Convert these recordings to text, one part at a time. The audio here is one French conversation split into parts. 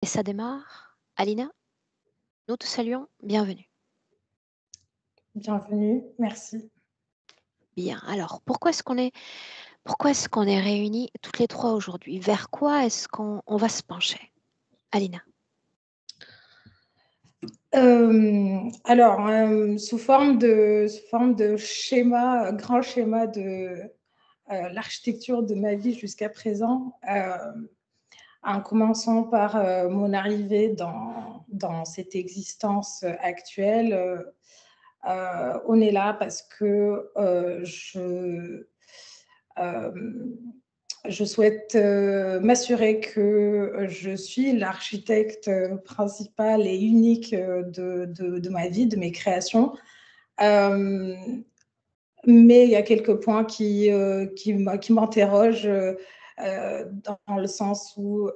Et ça démarre. Alina, nous te saluons, bienvenue. Bienvenue, merci. Bien, alors pourquoi est-ce qu'on est réunis toutes les 3 aujourd'hui? Vers quoi est-ce qu'on va se pencher? Alina? Sous forme de schéma, grand schéma de, l'architecture de ma vie jusqu'à présent, en commençant par, mon arrivée dans cette existence, actuelle, on est là parce que, hem, je souhaite, m'assurer que je suis l'architecte, principale et unique, de ma vie, de mes créations. Hem, mais il y a quelques points qui m'interrogent, dans le sens où,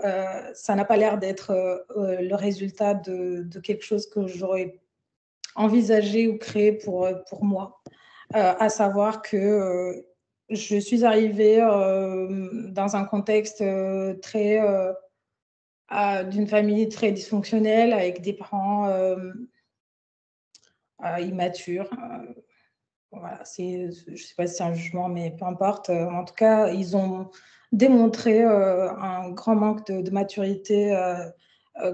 ça n'a pas l'air d'être, le résultat de quelque chose que j'aurais envisagé ou créé pour moi. À savoir que, je suis arrivée, dans un contexte, très, d'une famille très dysfonctionnelle avec des parents, immatures, voilà, je ne sais pas si c'est un jugement, mais peu importe. En tout cas, ils ont démontré, un grand manque de maturité,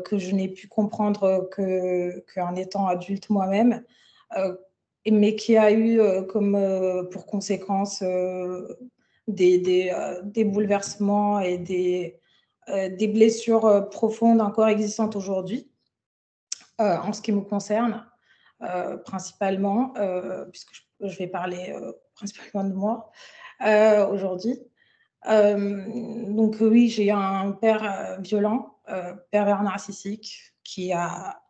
que je n'ai pu comprendre qu'en étant adulte moi-même, heu, mais qui a eu, comme, pour conséquence, des bouleversements et des blessures, profondes encore existantes aujourd'hui, en ce qui me concerne. Principalement, puisque je vais parler, principalement de moi, aujourd'hui. Donc oui, j'ai un père, violent, pervers narcissique qui a,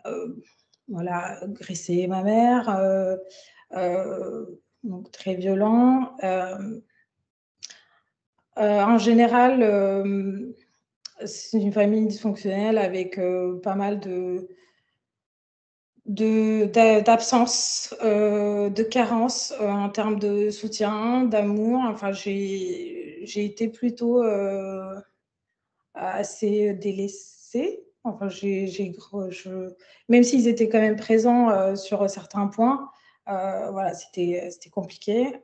heu, voilà, agressé ma mère, donc très violent. En général, c'est une famille dysfonctionnelle avec, pas mal d'absence, de carence, en termes de soutien, d'amour. Enfin, j'ai été plutôt, assez délaissée. Enfin, j'ai gre je même s'ils étaient quand même présents, sur certains points, voilà, c'était compliqué.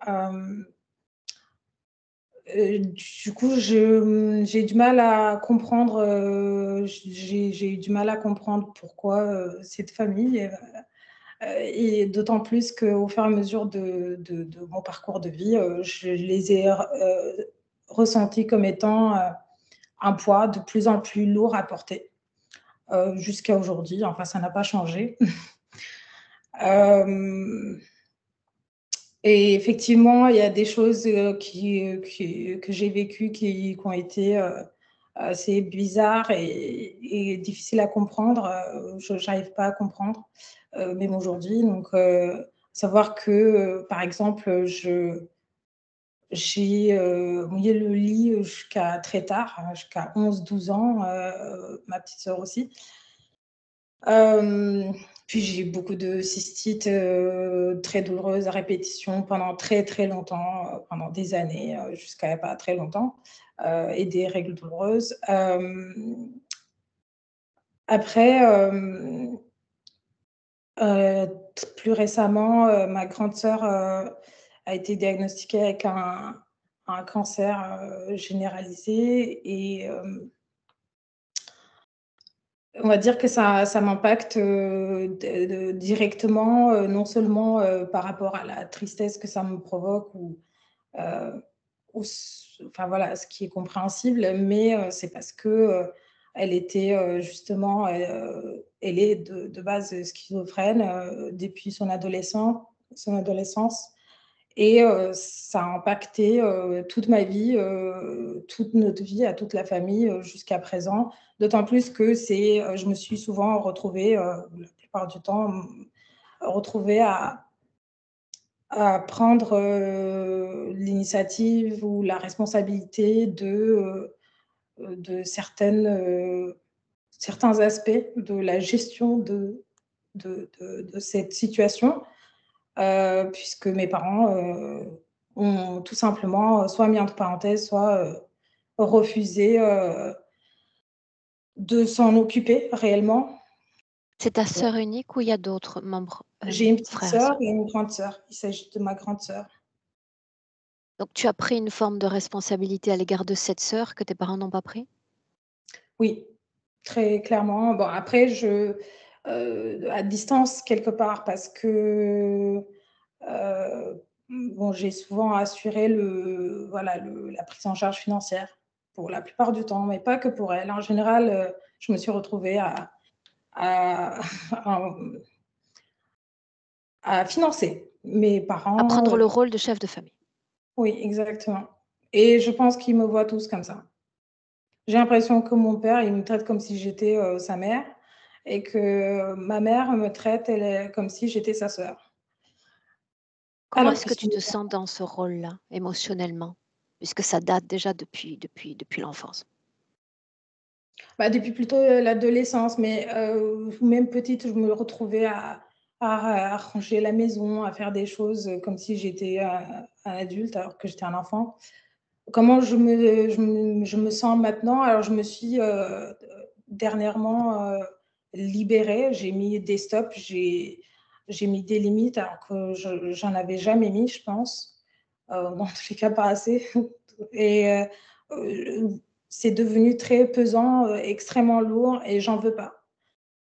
Du coup, j'ai du mal à comprendre, j'ai eu du mal à comprendre pourquoi, cette famille, et d'autant plus qu'au fur et à mesure de mon parcours de vie, je les ai ressentis comme étant, un poids de plus en plus lourd à porter, jusqu'à aujourd'hui. Enfin, ça n'a pas changé. Hem Et effectivement, il y a des choses, que j'ai vécues qui ont été, assez bizarres et difficiles à comprendre. Je n'arrive pas à comprendre, même aujourd'hui. Donc, savoir que, par exemple, j'ai, mouillé le lit, jusqu'à très tard, jusqu'à 11 12 ans, ma petite sœur aussi. Hem, Puis j'ai eu beaucoup de cystite, très douloureuse à répétition pendant très, très longtemps, pendant des années, jusqu'à pas très longtemps, et des règles douloureuses. Après, plus récemment, ma grande sœur, a été diagnostiquée avec un cancer, généralisé et on va dire que ça m'impacte, directement, non seulement, par rapport à la tristesse que ça me provoque heu, enfin voilà, ce qui est compréhensible, mais c'est parce que, elle était, justement, elle est de base, schizophrène, depuis son adolescence et ça a impacté, toute ma vie, toute notre vie, à toute la famille, jusqu'à présent. D'autant plus que je me suis souvent retrouvée, la plupart du temps, retrouvée à prendre, l'initiative ou la responsabilité de certains aspects de la gestion de cette situation. Puisque mes parents, ont tout simplement, soit mis entre parenthèses, soit, refusé, de s'en occuper réellement. C'est ta sœur unique ou il y a d'autres membres, J'ai une petite frères et sœur sœurs? et une grande sœur. Il s'agit de ma grande sœur. Donc tu as pris une forme de responsabilité à l'égard de cette sœur que tes parents n'ont pas pris? Oui, très clairement. Bon, après, à distance quelque part, parce que bon, j'ai souvent assuré voilà, la prise en charge financière pour la plupart du temps, mais pas que pour elle. En général, je me suis retrouvée à, à, à financer mes À parents. prendre le rôle de chef de famille? Oui, exactement. Et je pense qu'ils me voient tous comme ça. J'ai l'impression que mon père, il me traite comme si j'étais, sa mère, et que ma mère me traite, comme si j'étais sa sœur. Comment Alors est-ce qu'ils que sont tu te sens dans ce rôle-là, émotionnellement? Puisque ça date déjà depuis l'enfance. bah, depuis plutôt, l'adolescence, mais même petite, je me retrouvais à ranger la maison, à faire des choses, comme si j'étais, un adulte alors que j'étais un enfant. Comment je me sens maintenant? Alors je me suis, dernièrement, libérée. J'ai mis des stops, j'ai mis des limites alors que j'en avais jamais mis, je pense, dans tous les cas pas assez. Et c'est devenu très pesant, extrêmement lourd, et j'en veux pas.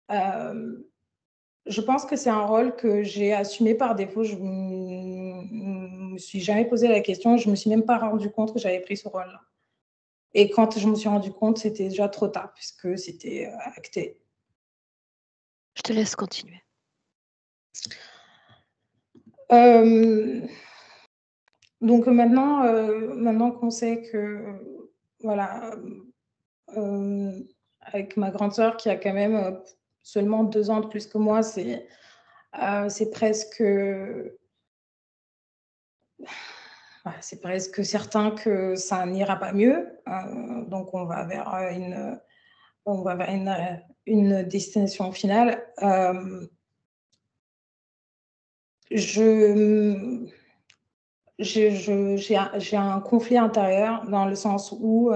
Hem, je pense que c'est un rôle que j'ai assumé par défaut. Je me suis jamais posé la question. Je me suis même pas rendu compte que j'avais pris ce rôle-là. Et quand je me suis rendu compte, c'était déjà trop tard puisque c'était, acté. Je te laisse continuer. Hem, donc maintenant qu'on sait que, voilà, avec ma grande sœur qui a quand même, seulement 2 ans de plus que moi, presque, bah, c'est presque certain que ça n'ira pas mieux. Donc on va vers une destination finale. Je, mmh, j'ai un conflit intérieur dans le sens où,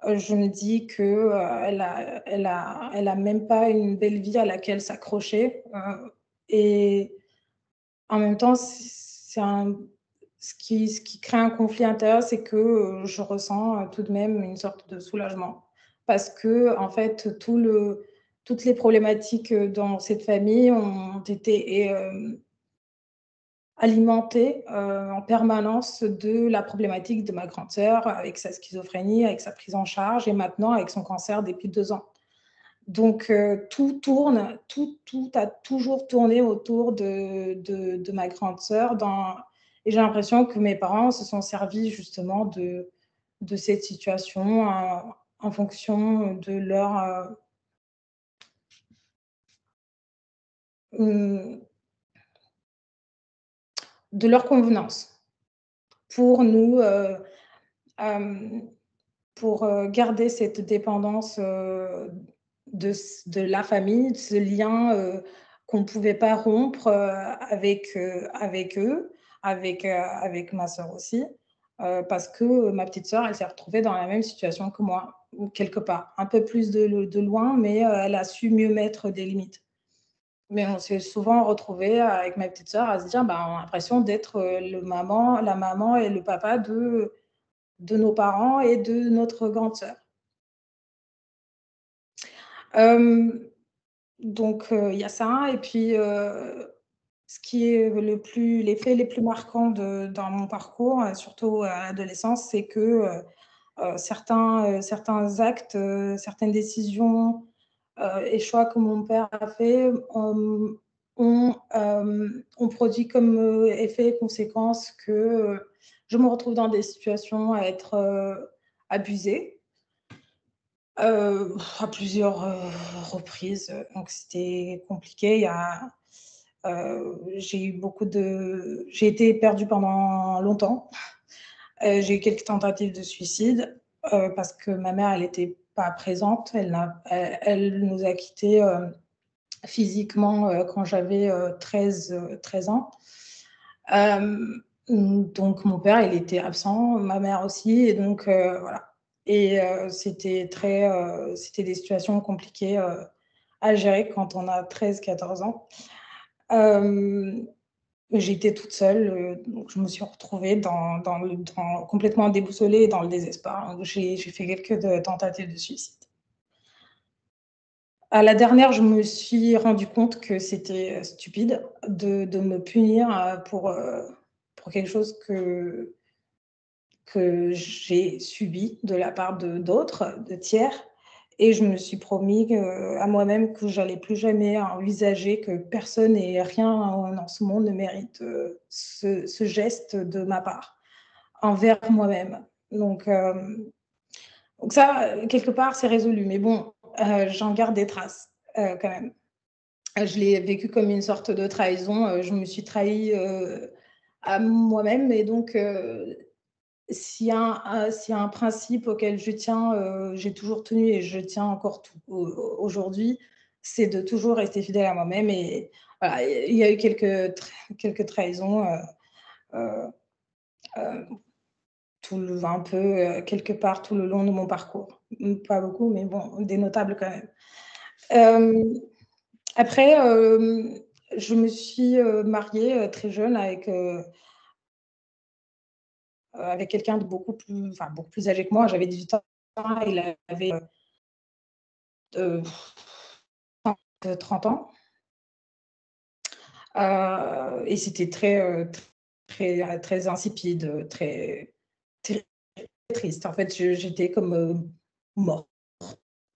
je me dis que, elle a même pas une belle vie à laquelle s'accrocher, et en même temps, c'est un ce qui crée un conflit intérieur, c'est que, je ressens, tout de même une sorte de soulagement. Parce que en fait, toutes les problématiques, dans cette famille ont été alimentée, en permanence de la problématique de ma grande sœur avec sa schizophrénie, avec sa prise en charge et maintenant avec son cancer depuis 2 ans. Donc tout a toujours tourné autour de ma grande sœur et j'ai l'impression que mes parents se sont servis justement de cette situation en fonction mmh, de leur convenance pour nous, hem pour, garder cette dépendance, de la famille, de ce lien, qu'on ne pouvait pas rompre, avec eux, avec ma sœur aussi, parce que ma petite sœur, elle s'est retrouvée dans la même situation que moi, ou quelque part. Un peu plus de loin, mais, elle a su mieux mettre des limites. Mais on s'est souvent retrouvés avec ma petite sœur à se dire: «Bah, on a l'impression d'être, la maman et le papa de nos parents et de notre grande sœur». Hem, donc il y a ça et puis, ce qui est les faits les plus marquants dans mon parcours, surtout à l'adolescence, c'est que, certains actes, certaines décisions, et choix que mon père a fait, ont produit comme, effet et conséquence que, je me retrouve dans des situations à être, abusée. À plusieurs, reprises, donc c'était compliqué. J'ai été perdue pendant longtemps. J'ai eu quelques tentatives de suicide, parce que ma mère, elle était pas présente. Elle nous a quittés, physiquement, quand j'avais, 13 ans. Donc mon père, il était absent, ma mère aussi et donc voilà. et c'était des situations compliquées, à gérer quand on a 13-14 ans. Hem, J'étais toute seule, donc je me suis retrouvée complètement déboussolée et dans le désespoir. Donc j'ai fait quelques tentatives de suicide. À la dernière, je me suis rendu compte que c'était, stupide de me punir, pour quelque chose que j'ai subi de la part de d'autres, de tiers, et je me suis promis, à moi-même, que j'allais plus jamais envisager que personne et rien dans ce monde ne mérite, ce geste de ma part envers moi-même. Donc ça, quelque part, c'est résolu, mais bon, j'en garde des traces, quand même. Je l'ai vécu comme une sorte de trahison, je me suis trahie, à moi-même, et donc s'il y a un principe auquel je tiens, j'ai toujours tenu et je tiens encore tout aujourd'hui, c'est de toujours rester fidèle à moi-même, et voilà, il y a eu quelques trahisons, heu heu, un peu, quelque part tout le long de mon parcours. Pas beaucoup, mais bon, des notables quand même. Hem, Après, je me suis, mariée, très jeune avec quelqu'un de beaucoup plus âgé que moi. J'avais 18 ans, il avait, 30 ans. Et c'était très insipide, très triste. En fait, j'étais comme, morte.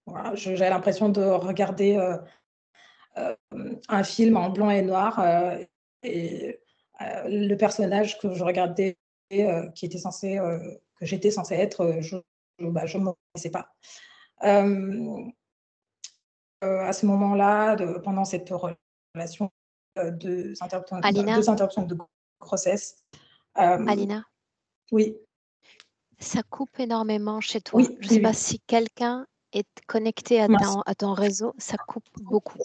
Voilà, j'avais l'impression de regarder, un film en blanc et noir, et le personnage que je regardais, qui était censé, que j'étais censée être, je me reconnaissais pas. Hem, à ce moment-là, pendant cette relation, 2 Alina, interruptions de grossesse, hem, Alina, oui, ça coupe énormément chez toi. oui, Je ne oui, sais pas oui, si quelqu'un est connecté mince, à ton réseau, ça coupe beaucoup.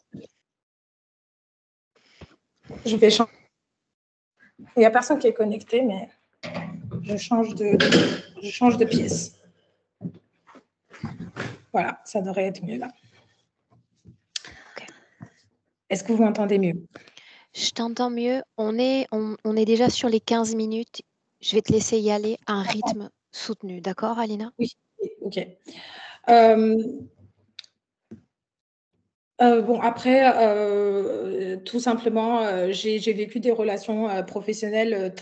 je vais chan il y a personne qui est connecté, mais je change de je change de pièce. Voilà, ça devrait être mieux là. Ok. Est-ce que vous m'entendez mieux? Je t'entends mieux. On est déjà sur les 15 minutes. Je vais te laisser y aller à un rythme soutenu. D'accord, Alina? Oui, oui, OK. Hem, bon après, tout simplement, j'ai vécu des relations, professionnelles,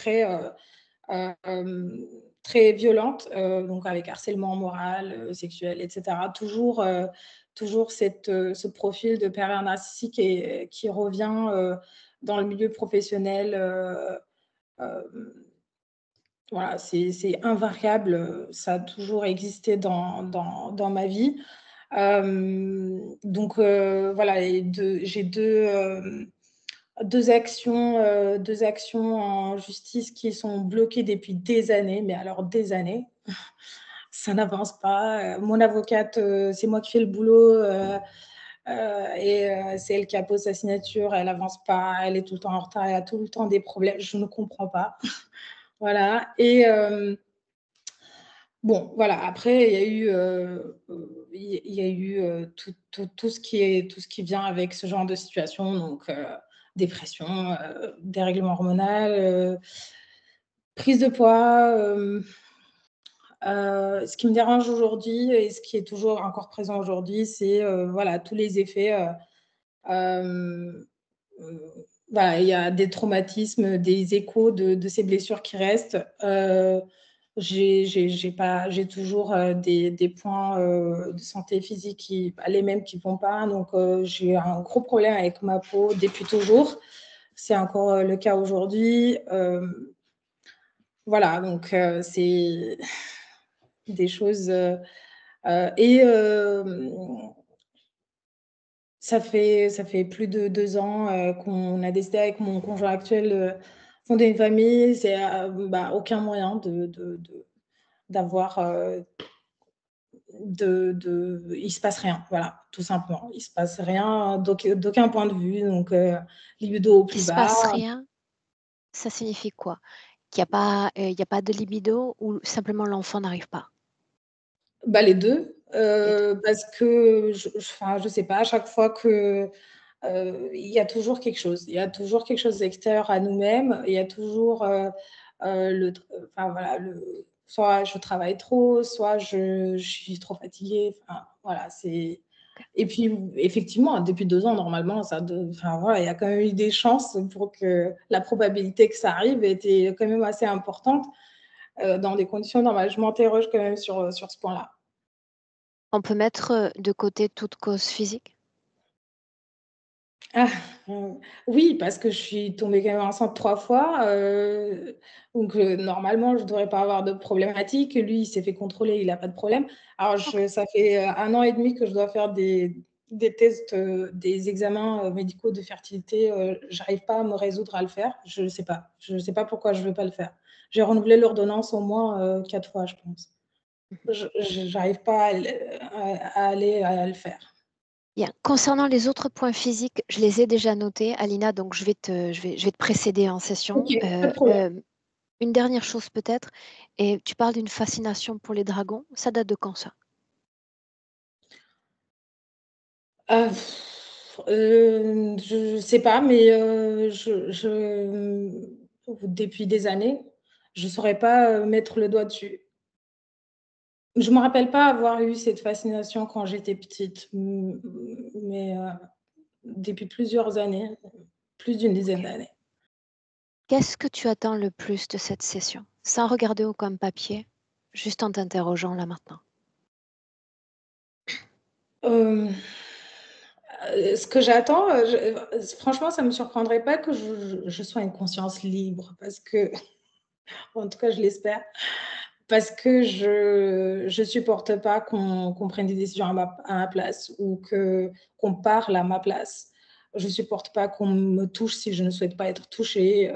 hem, très violentes, donc avec harcèlement moral, sexuel, et cetera. Toujours ce profil de pervers narcissique qui revient, dans le milieu professionnel, hem, voilà, c'est invariable, ça a toujours existé dans ma vie. Donc voilà, j'ai 2 actions en justice qui sont bloquées depuis des années, mais alors des années. Ça n'avance pas. Mon avocate, c'est moi qui fais le boulot, et c'est elle qui appose sa signature. Elle avance pas, elle est tout le temps en retard, elle a tout le temps des problèmes. Je ne comprends pas. Voilà, et bon, voilà, après il y a eu, il y a eu, tout ce qui vient avec ce genre de situation, donc dépression, dérèglement hormonal, prise de poids, ce qui me dérange aujourd'hui et ce qui est toujours encore présent aujourd'hui, c'est, voilà, tous les effets, hem, heu, voilà, il y a des traumatismes, des échos de ces blessures qui restent. J'ai toujours, des points, de santé physique les mêmes qui vont pas, donc j'ai un gros problème avec ma peau depuis toujours. C'est encore, le cas aujourd'hui. Voilà, donc c'est des choses, et ça fait plus de 2 ans, qu'on a décidé avec mon conjoint actuel, fonder une famille. C'est, bah, aucun moyen d'avoir, il se passe rien, voilà, tout simplement. Il se passe rien d'aucun point de vue, donc libido au Il plus se bas. passe rien, ça signifie quoi? Qu'il y a pas de libido ou simplement l'enfant n'arrive pas? Bah, les 2, Les 2. parce que enfin, je sais pas, à chaque fois que, il y a toujours quelque chose. Il y a toujours quelque chose d'extérieur à nous-mêmes. Il y a toujours, enfin voilà, soit je travaille trop, soit je suis trop fatiguée. Enfin, voilà, c'est et puis effectivement, depuis 2 ans, normalement, enfin voilà, il y a quand même eu des chances pour que la probabilité que ça arrive était quand même assez importante, dans des conditions normales. Je m'interroge quand même sur ce point-là. On peut mettre, de côté toute cause physique? Ah, oui, parce que je suis tombée quand même enceinte 3 fois, donc normalement, je devrais pas avoir de problématique. Lui, il s'est fait contrôler, il a pas de problème. Alors OK. ça fait, 1 an et demi que je dois faire des tests, des examens, médicaux de fertilité, j'arrive pas à me résoudre à le faire. Je sais pas pourquoi je veux pas le faire. J'ai renouvelé l'ordonnance au moins, 4 fois, je pense. Mmh. J'arrive pas à aller à le faire. Bien. Concernant les autres points physiques, je les ai déjà notés, Alina, donc je vais te précéder en session. OK, pas de problème. Une dernière chose peut-être, et tu parles d'une fascination pour les dragons. Ça date de quand ça? Ah, je sais pas, mais depuis des années, je saurais pas, mettre le doigt dessus. Je me rappelle pas avoir eu cette fascination quand j'étais petite, mais depuis plusieurs années, plus d'une dizaine OK. d'années. Qu'est-ce que tu attends le plus de cette session? Sans regarder aucun papier, juste en t'interrogeant là maintenant. Hem, Ce que j'attends, franchement, ça me surprendrait pas que je sois une conscience libre parce que en tout cas, je l'espère. Parce que je supporte pas qu'on prenne des décisions à ma place ou qu'on parle à ma place. Je supporte pas qu'on me touche si je ne souhaite pas être touchée,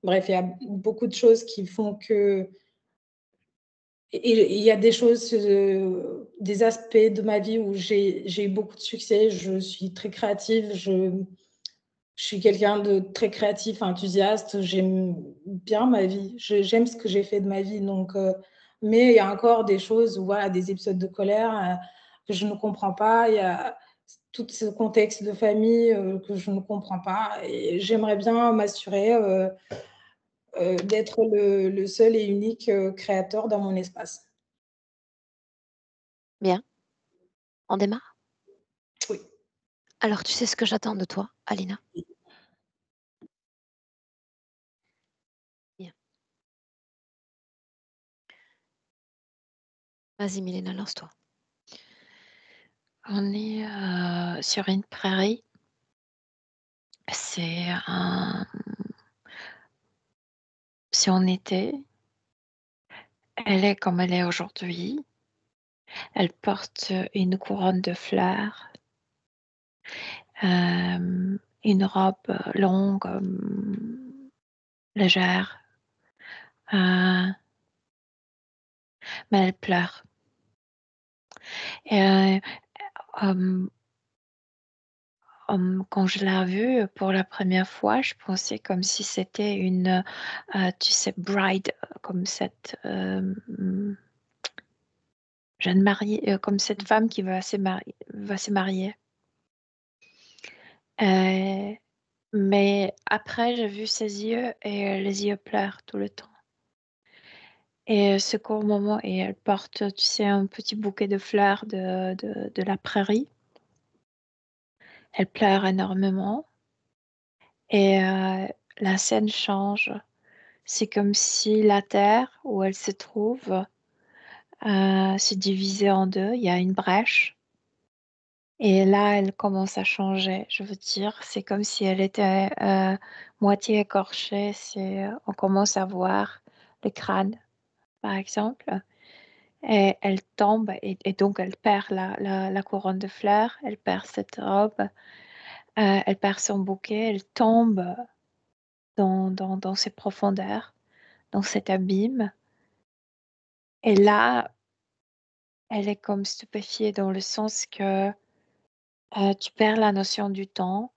bref, il y a beaucoup de choses qui font que et il y a des choses, des aspects de ma vie où j'ai eu beaucoup de succès. Je suis très créative, je suis quelqu'un de très créatif, enthousiaste. J'aime bien ma vie. J'aime ce que j'ai fait de ma vie, donc mais il y a encore des choses où voilà, des épisodes de colère, que je ne comprends pas. Il y a tout ce contexte de famille, que je ne comprends pas et j'aimerais bien m'assurer, d'être le seul et unique, créateur dans mon espace. Bien, on démarre? Oui. Alors, tu sais ce que j'attends de toi, Alina? Bien. Vas-y, Milena, lance-toi. On est sur une prairie. C'est un... Si on était, elle est comme elle est aujourd'hui. Elle porte une couronne de fleurs, une robe longue, légère, mais elle pleure. Et, hem, quand je l'ai vue pour la première fois, je pensais comme si c'était une, tu sais, bride, comme cette, jeune mariée, comme cette femme qui va se marier. Heu, mais après, j'ai vu ses yeux et les yeux pleurent tout le temps. Et ce court moment et elle porte, tu sais, un petit bouquet de fleurs de la prairie. Elle pleure énormément et la scène change. C'est comme si la terre où elle se trouve, s'est divisée en 2. Il y a une brèche et là, elle commence à changer. Je veux dire, c'est comme si elle était, moitié écorchée. On commence à voir le crâne, par exemple. Et elle tombe et donc elle perd la couronne de fleurs, elle perd cette robe, elle perd son bouquet, elle tombe dans ces profondeurs, dans cet abîme et là, elle est comme stupéfiée dans le sens que, tu perds la notion du temps,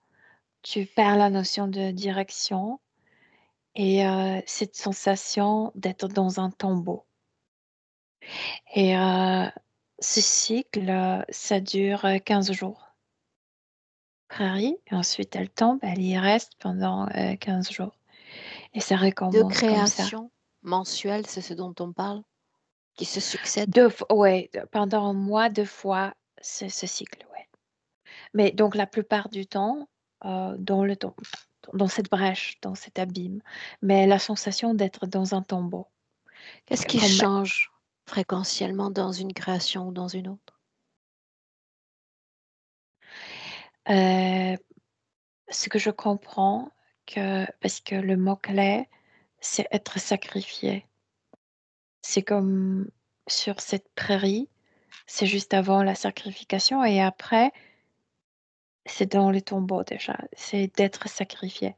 tu perds la notion de direction et cette sensation d'être dans un tombeau et Ce cycle, ça dure 15 jours. Prairie, et ensuite elle tombe, elle y reste pendant 15 jours. Et ça De recommence comme ça. création mensuelle, c'est ce dont on parle, qui se succèdent? Ouais, pendant un mois, 2 fois ce cycle, ouais. Mais donc la plupart du temps, dans cette brèche, dans cet abîme, mais la sensation d'être dans un tombeau, Qu'est-ce qui comme change fréquentiellement dans une création ou dans une autre? ce que je comprends parce que le mot-clé, c'est être sacrifié. C'est comme sur cette prairie, c'est juste avant la sacrification et après, c'est dans les tombeaux déjà, c'est d'être sacrifié.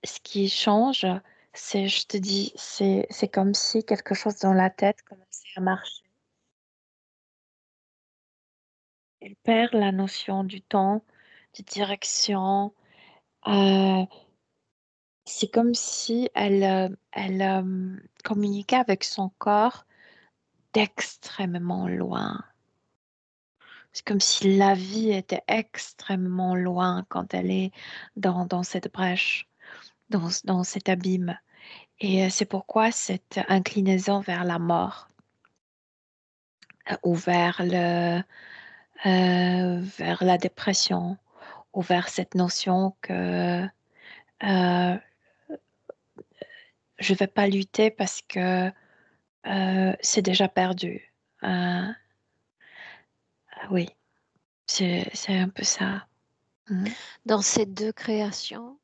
Ce qui change, c'est je te dis, c'est comme si quelque chose dans la tête commençait à marcher. Elle perd la notion du temps, de direction, heu, c'est comme si elle communiquait avec son corps d'extrêmement loin. C'est comme si la vie était extrêmement loin quand elle est dans cette brèche, dans cet abîme. Et c'est pourquoi cette inclinaison vers la mort, ou vers la dépression, ou vers cette notion que, je vais pas lutter parce que, c'est déjà perdu. Oui, c'est un peu ça. Mmh. Dans ces 2 créations,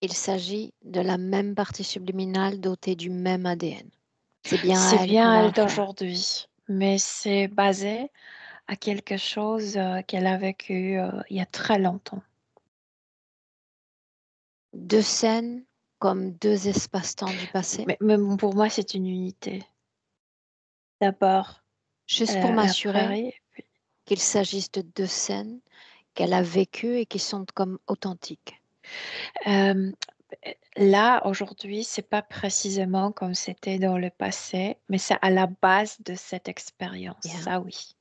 il s'agit de la même partie subliminale dotée du même ADN. C'est bien C'est à elle qu'on bien a elle affaire. d'aujourd'hui, mais c'est basé à quelque chose, qu'elle a vécu, il y a très longtemps. 2 scènes comme 2 espaces-temps du passé. Mais bon, pour moi, c'est une unité. D'abord, Juste pour la m'assurer prairie, puis qu'il s'agisse de 2 scènes qu'elle a vécues et qui sont comme authentiques. hem, là, aujourd'hui, c'est pas précisément comme c'était dans le passé, mais c'est à la base de cette expérience, Bien. ça oui.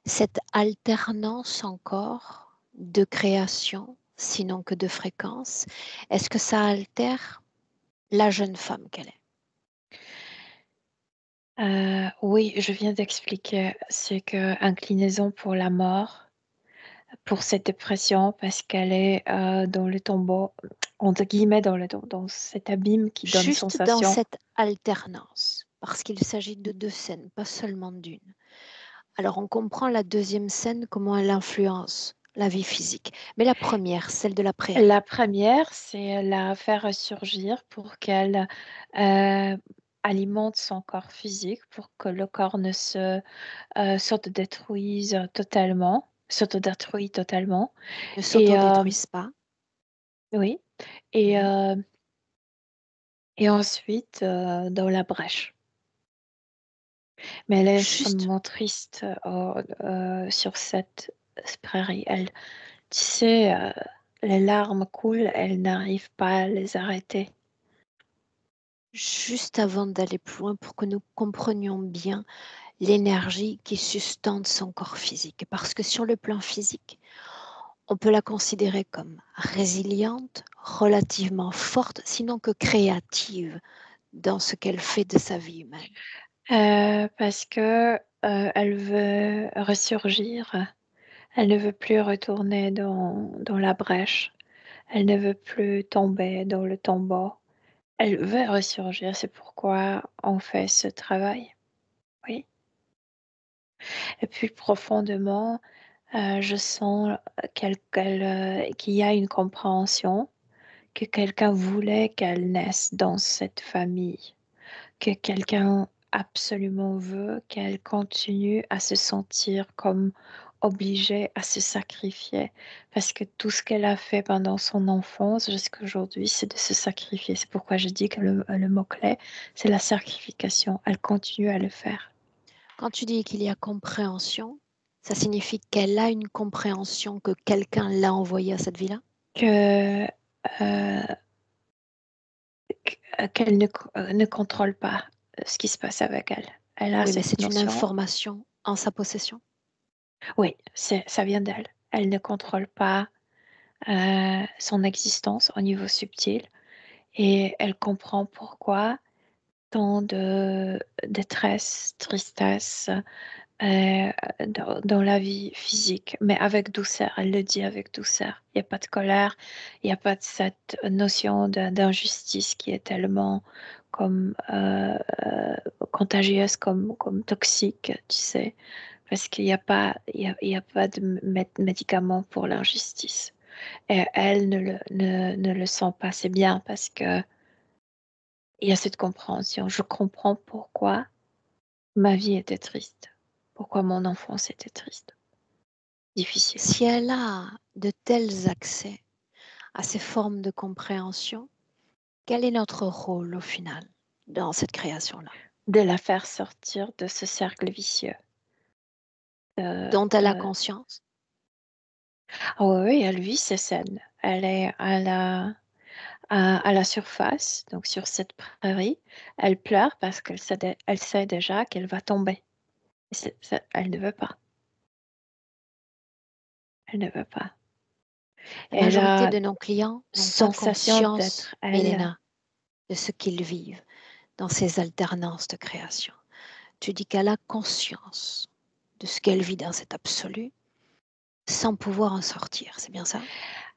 Cette alternance encore de création, sinon que de fréquence, est-ce que ça altère la jeune femme qu'elle est? Oui, je viens d'expliquer, c'est que inclinaison pour la mort, pour cette dépression parce qu'elle est, dans le tombeau, entre guillemets, dans cet abîme qui donne Juste dans sensation. cette alternance, parce qu'il s'agit de 2 scènes, pas seulement d'une. Alors on comprend la deuxième scène, comment elle influence la vie physique. Mais la première, celle de la prairie, La première, c'est la faire ressurgir pour qu'elle, heu, alimente son corps physique pour que le corps ne s'autodétruit totalement ne et s'autodétruisent pas. oui et Mhm. heu et ensuite, dans la brèche. Mais elle est Juste, extrêmement triste, sur cette prairie. Elle tu sais, les larmes coulent, elle n'arrive pas à les arrêter. juste avant d'aller plus loin pour que nous comprenions bien l'énergie qui sustente son corps physique. Parce que sur le plan physique, on peut la considérer comme résiliente, relativement forte, sinon que créative dans ce qu'elle fait de sa vie humaine. Parce que, elle veut ressurgir. Elle ne veut plus retourner dans la brèche. Elle ne veut plus tomber dans le tombeau. Elle veut ressurgir, c'est pourquoi on fait ce travail, oui. Et puis profondément, je sens, qu'il y a une compréhension, que quelqu'un voulait qu'elle naisse dans cette famille. Que quelqu'un absolument veut qu'elle continue à se sentir comme obligée à se sacrifier. Parce que tout ce qu'elle a fait pendant son enfance jusqu'à aujourd'hui, c'est de se sacrifier. C'est pourquoi je dis que le mot-clé, c'est la sacrification. Elle continue à le faire. Quand tu dis qu'il y a compréhension, ça signifie qu'elle a une compréhension que quelqu'un l'a envoyée à cette vie-là? Que, qu'elle ne contrôle pas ce qui se passe avec elle. Elle a Oui, mais cette c'est une notion. information en sa possession? Oui, ça vient d'elle. Elle ne contrôle pas son existence au niveau subtil et elle comprend pourquoi tant de détresse, tristesse dans la vie physique, mais avec douceur. Elle le dit avec douceur. Il n'y a pas de colère, il n'y a pas de cette notion d'injustice qui est tellement comme contagieuse, comme toxique, tu sais, parce qu'il n'y a pas, il y a pas de médicament pour l'injustice. Et elle ne le sent pas. C'est bien parce que il y a cette compréhension. Je comprends pourquoi ma vie était triste, pourquoi mon enfance était triste, difficile. Si elle a de tels accès à ces formes de compréhension, quel est notre rôle au final dans cette création-là, De la faire sortir de ce cercle vicieux. dont elle a De... conscience? Ah oui, oui, elle vit ces scènes. Elle est à la surface, donc sur cette prairie. Elle pleure parce elle sait déjà qu'elle va tomber. Elle ne veut pas. Elle ne veut pas. La Elle majorité a de nos clients n'ont pas sensation conscience, d'être elle. Mélena, de ce qu'ils vivent dans ces alternances de création. Tu dis qu'elle a conscience de ce qu'elle vit dans cet absolu sans pouvoir en sortir, c'est bien ça?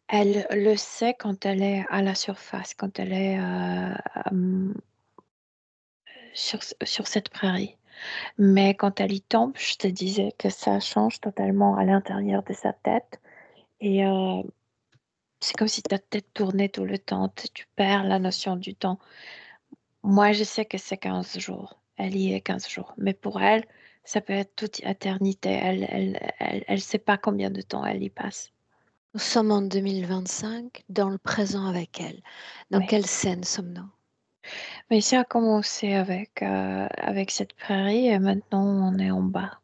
Elle le sait quand elle est à la surface, quand elle est sur cette prairie. Mais quand elle y tombe, je te disais que ça change totalement à l'intérieur de sa tête. Et c'est comme si ta tête tournait tout le temps. Tu perds la notion du temps. Moi, je sais que c'est 15 jours. Elle y est 15 jours. Mais pour elle, ça peut être toute éternité. Elle sait pas combien de temps elle y passe. Nous sommes en 2025, dans le présent avec elle. Dans Oui. quelle scène sommes-nous? Mais ça a commencé avec cette prairie et maintenant on est en bas.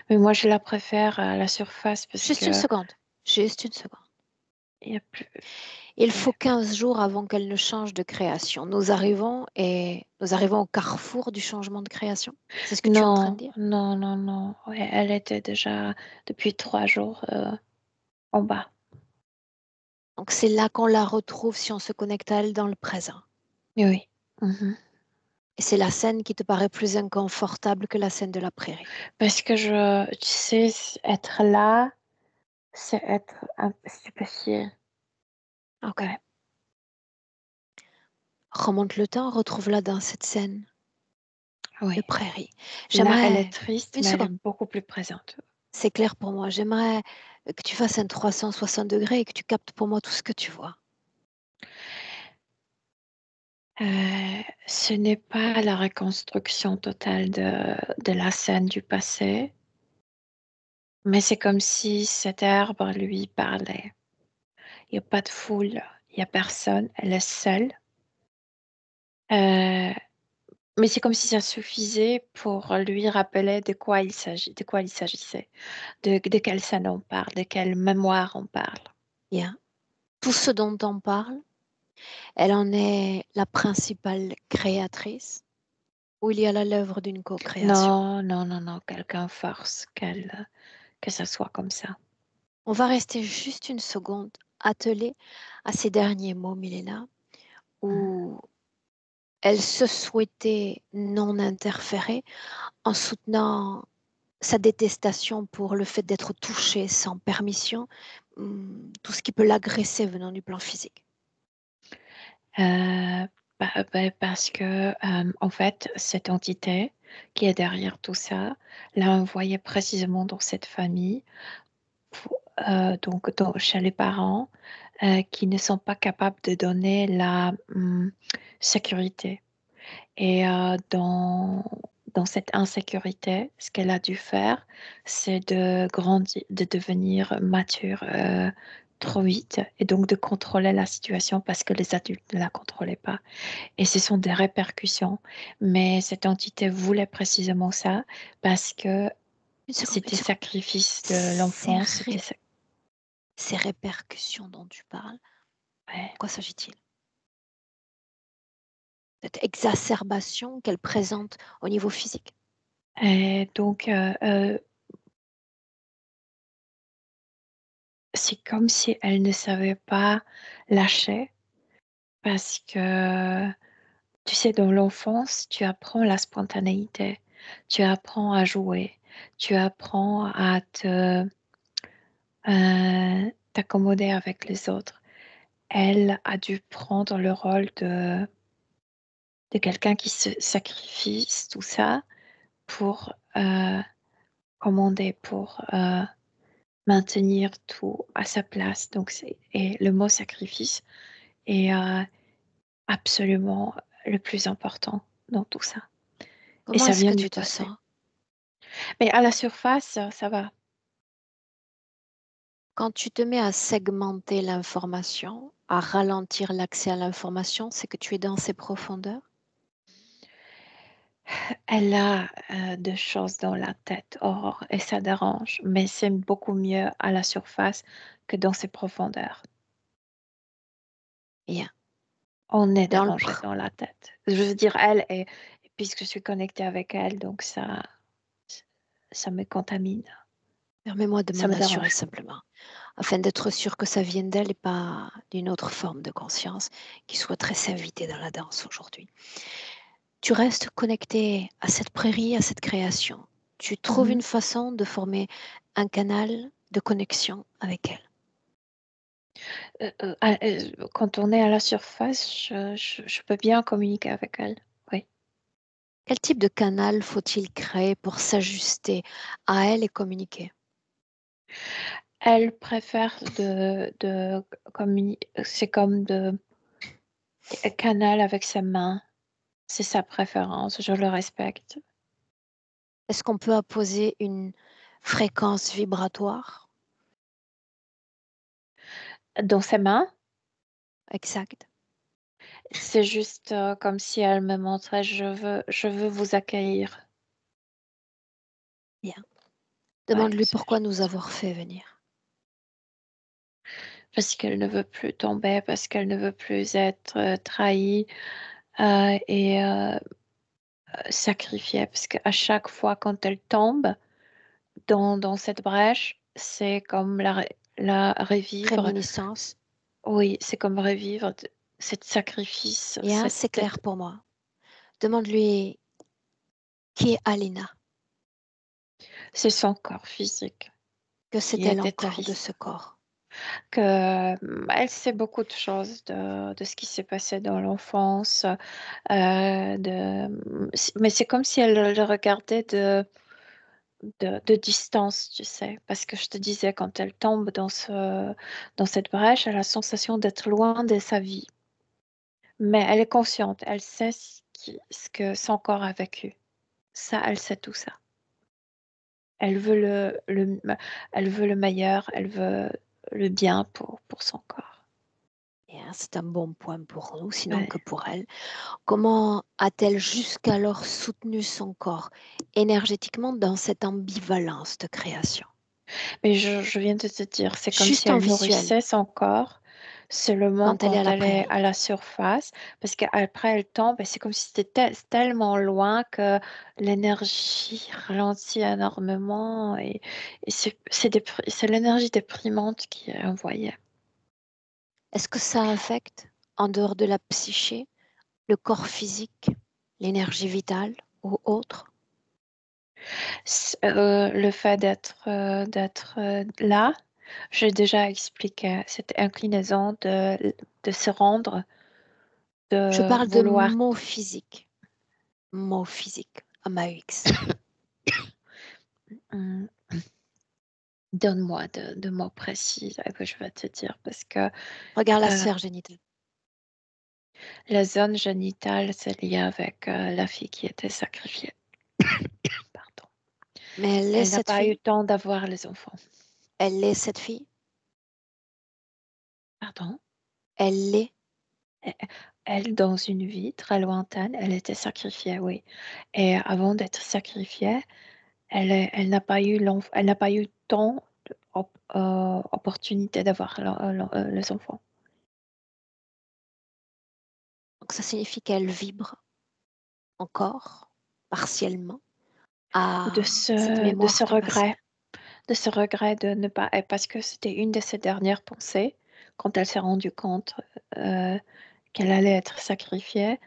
Mais moi, je la préfère à la surface parce Juste une que seconde, juste une seconde. il y a plus. Il Ouais. faut 15 jours avant qu'elle ne change de création. Nous arrivons au carrefour du changement de création. C'est ce que tu es en train de Non, dire? non, non, non. Ouais, elle était déjà depuis 3 jours en bas. Donc c'est là qu'on la retrouve si on se connecte à elle dans le présent. Oui. Mhm. Et c'est la scène qui te paraît plus inconfortable que la scène de la prairie. Parce que tu sais, être là, c'est être stupéfié. Ok. Ouais. Remonte le temps, retrouve-la dans cette scène de Oui. prairie. Là, elle est J'aimerais, triste, une mais elle est seconde, beaucoup plus présente. c'est clair pour moi, j'aimerais que tu fasses un 360 degrés et que tu captes pour moi tout ce que tu vois. Ce n'est pas la reconstruction totale de la scène du passé, mais c'est comme si cet arbre lui parlait. Il n'y a pas de foule, il n'y a personne, elle est seule. Euh, mais c'est comme si ça suffisait pour lui rappeler de quoi il s'agissait, de quelle scène on parle, de quelle mémoire on parle. Bien. Tout ce dont on parle, elle en est la principale créatrice ou il y a là l'œuvre d'une co-création. Non, non, non, non, quelqu'un force que ça soit comme ça. On va rester juste une seconde attelée à ces derniers mots, Milena, où elle se souhaitait non interférer en soutenant sa détestation pour le fait d'être touchée sans permission, tout ce qui peut l'agresser venant du plan physique. Parce que, en fait, cette entité qui est derrière tout ça, l'a envoyé précisément dans cette famille, donc chez les parents, qui ne sont pas capables de donner la sécurité. Et dans cette insécurité, ce qu'elle a dû faire, c'est de grandir, de devenir mature trop vite et donc de contrôler la situation parce que les adultes ne la contrôlaient pas. Et ce sont des répercussions. Mais cette entité voulait précisément ça parce que Une seconde, une c'était seconde. sacrifice de Ces, l'enfance. ré- ces répercussions dont tu parles, Ouais. de quoi s'agit-il? Cette exacerbation qu'elle présente au niveau physique. Et donc, c'est comme si elle ne savait pas lâcher parce que, tu sais, dans l'enfance, tu apprends la spontanéité, tu apprends à jouer, tu apprends à t'accommoder avec les autres. Elle a dû prendre le rôle de quelqu'un qui se sacrifie, tout ça, pour, commander, pour, maintenir tout à sa place. Donc c'est et le mot sacrifice est, absolument le plus important dans tout ça et Comment ça est-ce vient que du tu te passé. sens Mais à la surface, ça va. quand tu te mets à segmenter l'information, à ralentir l'accès à l'information, c'est que tu es dans ses profondeurs? Elle a, des choses dans la tête, Aurore, et ça dérange, mais c'est beaucoup mieux à la surface que dans ses profondeurs. Bien. On est Dans le dérangé pr- dans la tête. Je veux dire elle et puisque je suis connectée avec elle, donc ça me contamine, Permets-moi de ça m'en me assurer dérange. simplement, afin d'être sûr que ça vienne d'elle et pas d'une autre forme de conscience qui souhaiterait s'inviter dans la danse aujourd'hui. Tu restes connecté à cette prairie, à cette création. Tu trouves Mmh. une façon de former un canal de connexion avec elle. Quand on est à la surface, je peux bien communiquer avec elle, oui. Quel type de canal faut-il créer pour s'ajuster à elle et communiquer? Elle préfère c'est comme de canal avec ses mains, c'est sa préférence, je le respecte. Est-ce qu'on peut apposer une fréquence vibratoire? Dans ses mains, Exact. c'est juste, comme si elle me montrait: «Je veux vous accueillir». Bien. Ouais, Demande-lui c'est pourquoi nous juste avoir fait venir. parce qu'elle ne veut plus tomber, parce qu'elle ne veut plus être, trahie, et sacrifiée. Parce qu'à chaque fois quand elle tombe dans cette brèche, c'est comme la revivre. Réminiscence. Oui, c'est comme revivre cette sacrifice, Bien, c'est cette clair pour moi. Demande-lui qui est Alina, c'est son corps physique que qui sait-elle était encore de ce triste, corps. que, elle sait beaucoup de choses de ce qui s'est passé dans l'enfance, mais c'est comme si elle le regardait de distance, tu sais? Parce que je te disais, quand elle tombe dans cette brèche, elle a la sensation d'être loin de sa vie. Mais elle est consciente, elle sait ce que son corps a vécu. Ça, elle sait tout ça. Elle veut elle veut le meilleur, elle veut le bien pour son corps. Bien, c'est un bon point pour nous, sinon Ouais. que pour elle. Comment a-t-elle jusqu'alors soutenu son corps énergétiquement dans cette ambivalence de création? Mais je viens de te dire, c'est comme si Juste en elle visuel, nourrissait son corps seulement quand elle est à quand la elle est prairie. à la surface, parce qu'après elle tombe et c'est comme si c'était tellement loin que l'énergie ralentit énormément et c'est l'énergie déprimante qui est envoyée. Est-ce que ça affecte, en dehors de la psyché, le corps physique, l'énergie vitale ou autre? Le fait d'être là, j'ai déjà expliqué cette inclinaison de se rendre, Je de parle de vouloir. mots physiques, MAUX. Mmh. Donne-moi de mots précis que je vais te dire parce que, Regarde la heu, sphère génitale. la zone génitale, c'est lié avec, la fille qui était sacrifiée. Pardon. Mais elle est Elle n'a cette pas eu le fille? temps d'avoir les enfants. Elle est cette fille? Pardon? Elle l'est? E Elle, dans une vie très lointaine, elle était sacrifiée, oui, et avant d'être sacrifiée, elle n'a pas eu tant opportunité d'avoir les enfants. Donc ça signifie qu'elle vibre encore, partiellement, de cette mémoire du passé. de ce regret de ne pas, et parce que c'était une de ses dernières pensées quand elle s'est rendue compte qu'elle allait être sacrifiée.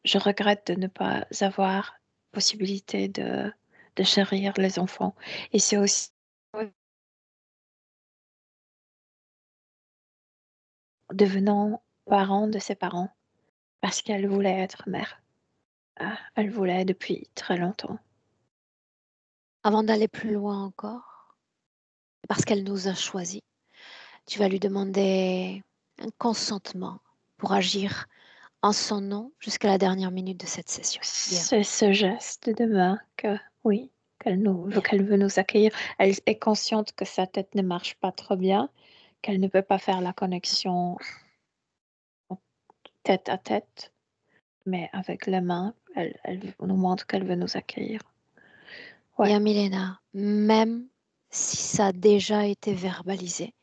Je regrette de ne pas avoir possibilité de chérir les enfants. Et c'est aussi devenant parent de ses parents parce qu'elle voulait être mère. Ah, elle voulait depuis très longtemps. Avant d'aller plus loin encore, parce qu'elle nous a choisis, tu vas lui demander un consentement pour agir en son nom jusqu'à la dernière minute de cette session. Bien. C'est ce geste de main que, oui, Bien. qu'elle veut nous accueillir. Elle est consciente que sa tête ne marche pas trop bien, qu'elle ne peut pas faire la connexion tête à tête, mais avec les mains, elle nous montre qu'elle veut nous accueillir. Ouais. Bien, Milena, même si ça a déjà été verbalisé,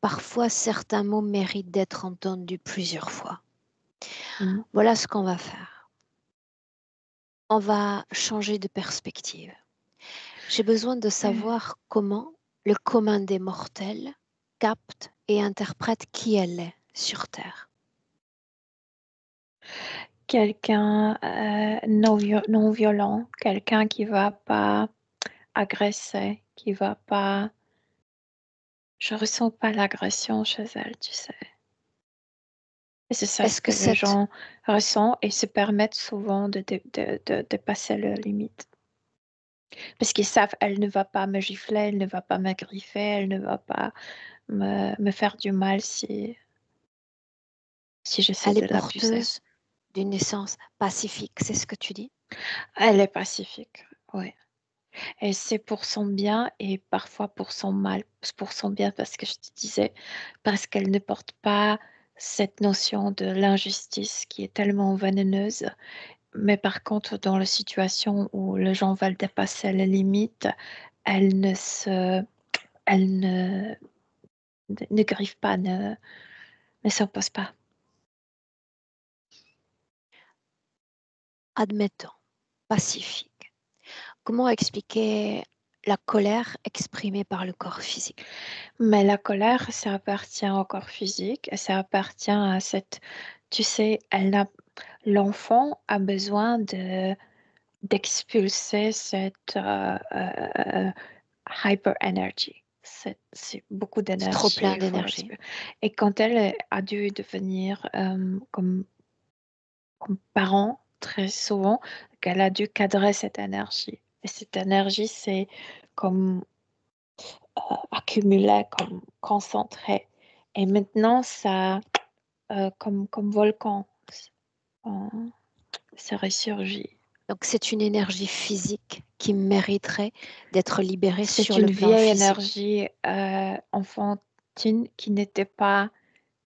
parfois certains mots méritent d'être entendus plusieurs fois. Mm. Voilà ce qu'on va faire. On va changer de perspective. J'ai besoin de savoir comment le commun des mortels capte et interprète qui elle est sur Terre. Quelqu'un non violent, quelqu'un qui va pas agresser, qui va pas. Je ressens pas l'agression chez elle, tu sais. Et c'est ça ce Est-ce que que les cette... gens ressentent et se permettent souvent de dépasser la limite. Parce qu'ils savent, elle ne va pas me gifler, elle ne va pas me griffer, elle ne va pas me faire du mal si j'essaie Elle est de l'abuser. porteuse d'une naissance pacifique, c'est ce que tu dis? Elle est pacifique, oui. Et c'est pour son bien et parfois pour son mal. Pour son bien parce que je te disais, parce qu'elle ne porte pas cette notion de l'injustice qui est tellement vénéneuse. Mais par contre, dans la situation où les gens veulent dépasser les limites, elle ne se, elle ne griffe pas, ne s'impose pas. Admettons, pacifique. Comment expliquer la colère exprimée par le corps physique? Mais la colère, ça appartient au corps physique et ça appartient à cette, tu sais, l'enfant a besoin d'expulser cette hyper energy. C'est beaucoup C'est trop d'énergie. plein Il faut d'énergie. l'expulser. Et quand elle a dû devenir comme parent, très souvent, qu'elle a dû cadrer cette énergie. Et cette énergie, c'est comme accumulé, comme concentré. Et maintenant, ça, comme volcan, euh, ça ressurgit. Donc c'est une énergie physique qui mériterait d'être libérée C'est sur le une plan vieille physique. énergie enfantine qui n'était pas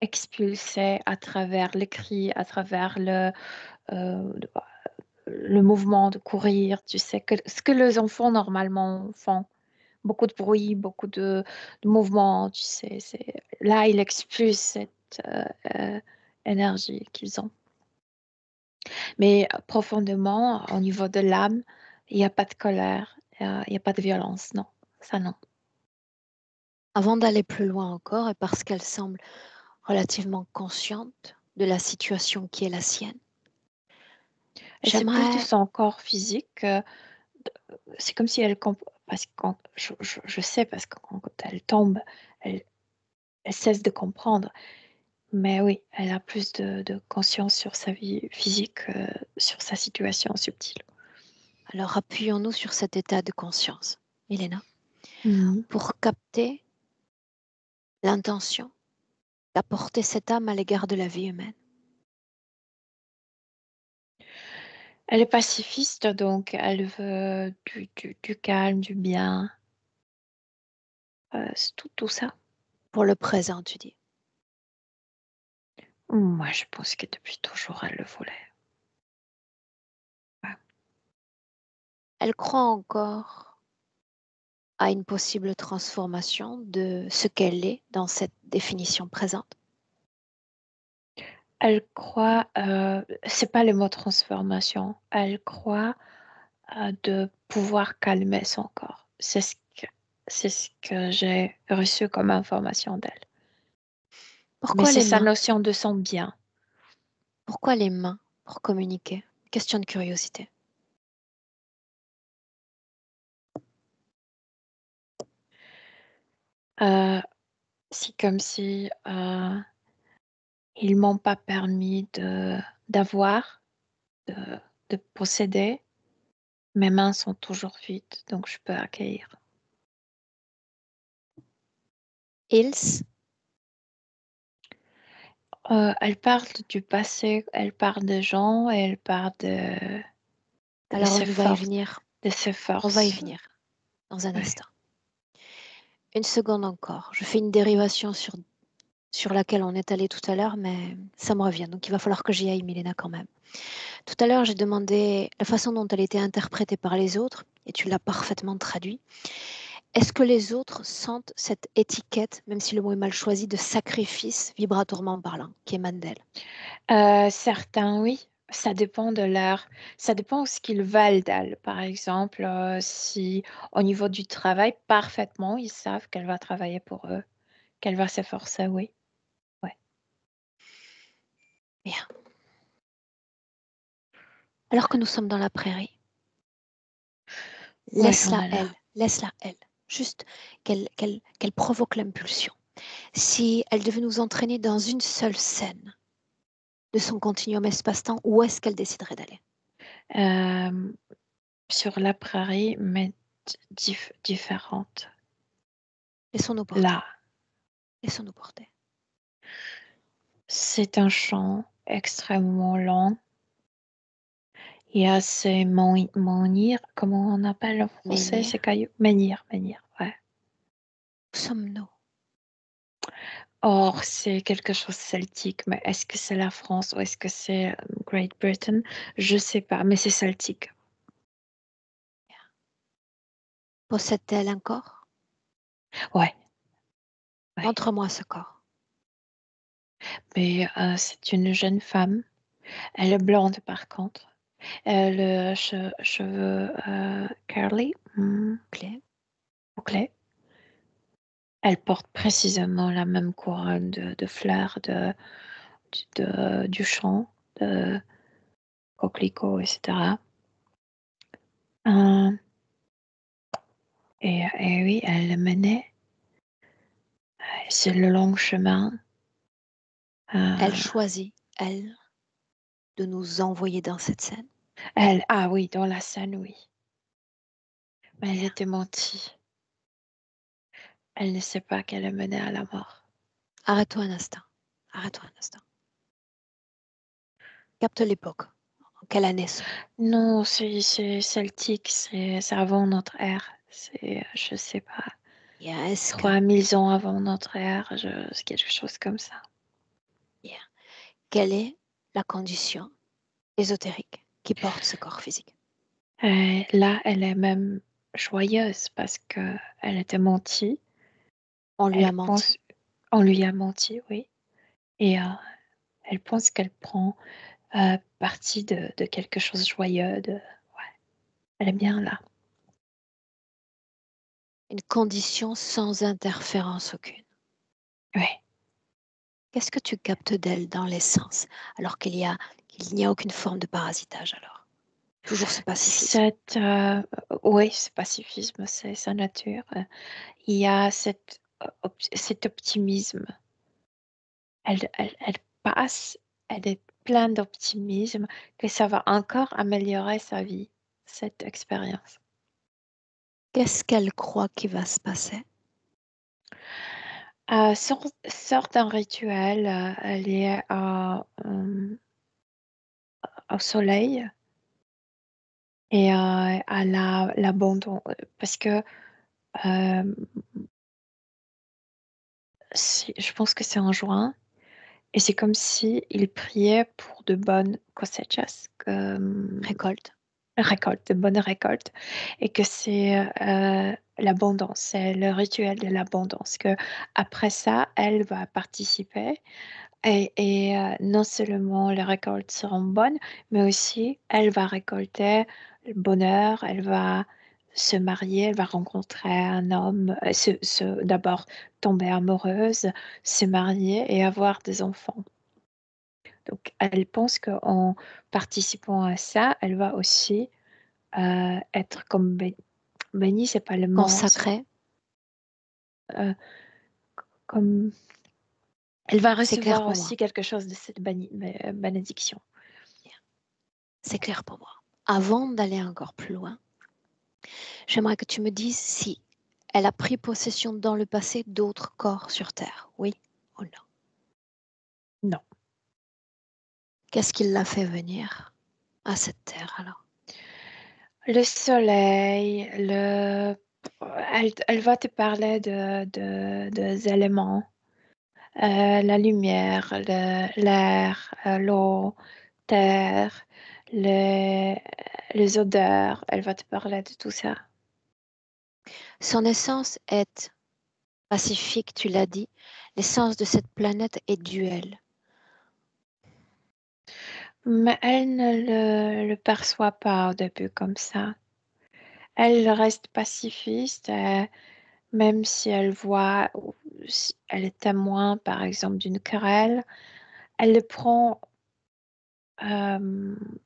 expulsée à travers les cris, à travers euh, le mouvement de courir, tu sais, ce que les enfants normalement font. Beaucoup de bruit, beaucoup de mouvements, tu sais. Là, ils expulsent cette euh, énergie qu'ils ont. Mais profondément, au niveau de l'âme, il n'y a pas de colère, il n'y a pas de violence, non. Ça, non. Avant d'aller plus loin encore, et parce qu'elle semble relativement consciente de la situation qui est la sienne, Et c'est plus de j'aimerais, son corps physique. C'est comme si elle parce que quand je sais parce que quand elle tombe, elle, elle cesse de comprendre. Mais oui, elle a plus de conscience sur sa vie physique, sur sa situation subtile. alors appuyons-nous sur cet état de conscience, Elena, Mhm. pour capter l'intention d'apporter cette âme à l'égard de la vie humaine. Elle est pacifiste, donc elle veut du calme, du bien, c'est tout ça. Pour le présent, tu dis. Moi, je pense que depuis toujours, elle le voulait. Ouais. Elle croit encore à une possible transformation de ce qu'elle est dans cette définition présente. Elle croit, c'est pas le mot transformation, elle croit de pouvoir calmer son corps. C'est ce que j'ai reçu comme information d'elle. Mais Pourquoi c'est les sa mains? notion de son bien. Pourquoi les mains pour communiquer? Question de curiosité. Euh, c'est comme si ils m'ont pas permis d'avoir, de, de posséder. Mes mains sont toujours vides, donc je peux accueillir. Ils? Elle parle du passé, elle parle de gens, et elle parle de Alors ses on va y forces, venir. de ses On va y forces. venir dans un Ouais. instant. Une seconde encore. Je fais une dérivation sur laquelle on est allé tout à l'heure, mais ça me revient. Donc il va falloir que j'y aille, Milena, quand même. Tout à l'heure, j'ai demandé la façon dont elle était interprétée par les autres, et tu l'as parfaitement traduit. Est-ce que les autres sentent cette étiquette, même si le mot est mal choisi, de sacrifice vibratoirement parlant, qui émane d'elle? Certains, oui. Ça dépend de ce qu'ils veulent d'elle. Par exemple, si au niveau du travail, parfaitement, ils savent qu'elle va travailler pour eux, qu'elle va s'efforcer, oui. Ouais. Bien. Alors que nous sommes dans la prairie, Ouais, laisse-la voilà. elle, laisse-la elle. Juste qu'elle provoque l'impulsion. Si elle devait nous entraîner dans une seule scène de son continuum espace-temps, où est-ce qu'elle déciderait d'aller? Euh, sur la prairie, mais différente. Laissons-nous porter. Là, Laissons-nous porter. c'est un champ extrêmement long. Il y a ces menhirs, comment on appelle en français Menhir, ces cailloux? Menhirs, ouais. où sommes-nous? Or, c'est quelque chose de celtique, mais est-ce que c'est la France ou est-ce que c'est Great Britain? Je sais pas, mais c'est celtique. Possède-t-elle un corps? Ouais, ouais. Montre-moi ce corps. Mais c'est une jeune femme. Elle est blonde par contre. Le cheveux curly, Clé. bouclés. Elle porte précisément la même couronne de fleurs du champ, de coquelicots, etc. Euh, et oui, elle le menait. C'est le long chemin. Elle Euh, choisit, elle, de nous envoyer dans cette scène. ah oui, dans la scène, oui. Mais elle Bien. était mentie. Elle ne sait pas qu'elle est menée à la mort. Arrête-toi un instant. Arrête-toi un instant. Capte l'époque. En quelle année sommes-nous? Non, c'est celtique, c'est avant notre ère. Je sais pas, Bien. Est-ce que... 3000 ans avant notre ère, c'est quelque chose comme ça. Bien. Quelle est la condition ésotérique qui porte ce corps physique? Là, elle est même joyeuse parce que elle était mentie. On lui Elle a menti. pense, on lui a menti, oui. Et elle pense qu'elle prend partie de quelque chose de joyeux. Ouais, elle est bien là. Une condition sans interférence aucune. Oui. Qu'est-ce que tu captes d'elle dans l'essence, alors qu'il n'y a aucune forme de parasitage alors? Toujours ce pacifisme. Oui, ce pacifisme, c'est sa nature. Il y a cet optimisme. Elle passe, elle est pleine d'optimisme que ça va encore améliorer sa vie, cette expérience. Qu'est-ce qu'elle croit qui va se passer? Sort d'un rituel, elle est au soleil et à l'abandon. Parce que euh, je pense que c'est en juin. Et c'est comme si il priait pour de bonnes cosechas, Récolte. récoltes, de bonnes récoltes, et que c'est l'abondance, c'est le rituel de l'abondance, que après ça, elle va participer, et non seulement les récoltes seront bonnes, mais aussi elle va récolter le bonheur, elle va se marier, elle va rencontrer un homme, d'abord tomber amoureuse, se marier et avoir des enfants. Donc, elle pense qu'en participant à ça, elle va aussi être comme bénie, c'est pas le mot, Consacré, euh, comme elle va c'est clair recevoir pour moi. aussi quelque chose de cette bénédiction. C'est clair pour moi. Avant d'aller encore plus loin, j'aimerais que tu me dises si elle a pris possession dans le passé d'autres corps sur Terre. Oui ou non? Non. Qu'est-ce qui l'a fait venir à cette Terre alors? Le soleil, elle va te parler des éléments, la lumière, l'air, l'eau, terre, les, les odeurs. Elle va te parler de tout ça. Son essence est pacifique, tu l'as dit. L'essence de cette planète est duel. Mais elle ne le perçoit pas au début comme ça. Elle reste pacifiste, même si elle voit, ou si elle est témoin, par exemple, d'une querelle, elle le prend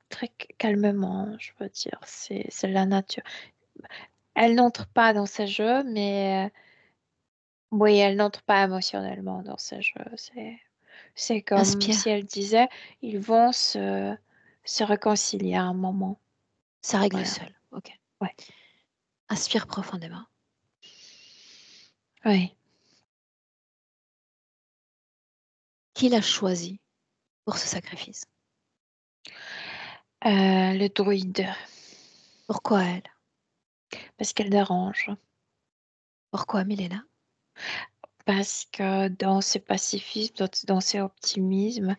très calmement, je veux dire. C'est la nature. Elle n'entre pas dans ce jeu, mais oui, elle n'entre pas émotionnellement dans ce jeu. C'est comme si Inspire, elle disait, ils vont se réconcilier à un moment. ça règle Voilà. seul. Ok. Ouais. Inspire profondément. Oui. Qui l'a choisi pour ce sacrifice? Le druide, Pourquoi elle? parce qu'elle dérange. Pourquoi Milena? Parce que dans ce pacifisme, dans ce optimisme,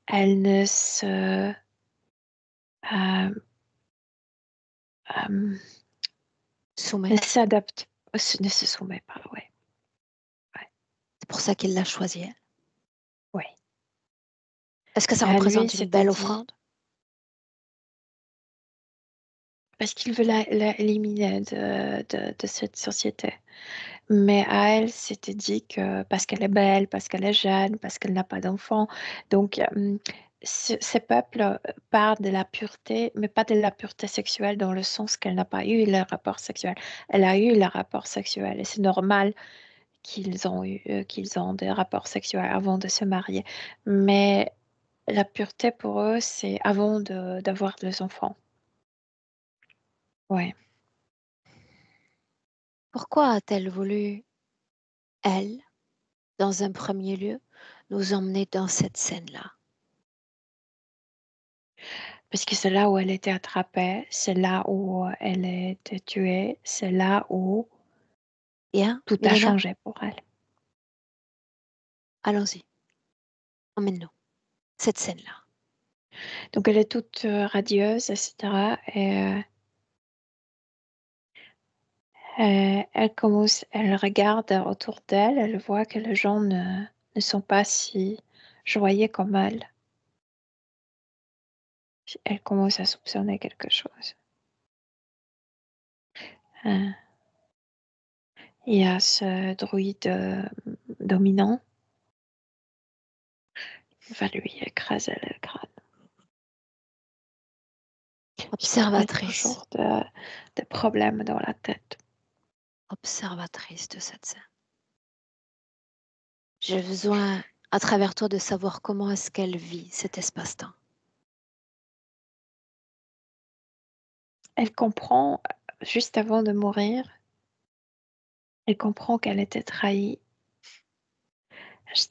elle euh, euh, ne Soumet. s'adapte, ne se soumet pas. Ouais. Ouais. C'est pour ça qu'il l'a choisi elle. Ouais. Est-ce que ça Lui représente une s'était belle dit, offrande? parce qu'il veut la éliminer de cette société. Mais à elle, c'était dit que parce qu'elle est belle, parce qu'elle est jeune, parce qu'elle n'a pas d'enfant. Donc, ces peuples parlent de la pureté, mais pas de la pureté sexuelle dans le sens qu'elle n'a pas eu le rapport sexuel. Elle a eu le rapport sexuel et c'est normal qu'ils ont des rapports sexuels avant de se marier. Mais la pureté pour eux, c'est avant d'avoir des enfants. Ouais. Pourquoi a-t-elle voulu, elle, dans un premier lieu, nous emmener dans cette scène-là? Parce que c'est là où elle était attrapée, c'est là où elle était tuée, c'est là où Bien, tout a Milena, changé pour elle. allons-y, emmène-nous. Cette scène-là. Donc elle est toute radieuse, etc. Et elle regarde autour d'elle, elle voit que les gens ne sont pas si joyeux comme elle. Elle commence à soupçonner quelque chose. Euh, il y a ce druide dominant, il va lui écraser le crâne. Qui m'appelle Observatrice, toujours de problèmes dans la tête. observatrice de cette scène. J'ai besoin, à travers toi, de savoir comment est-ce qu'elle vit cet espace-temps. Elle comprend, juste avant de mourir, elle comprend qu'elle était trahie. Je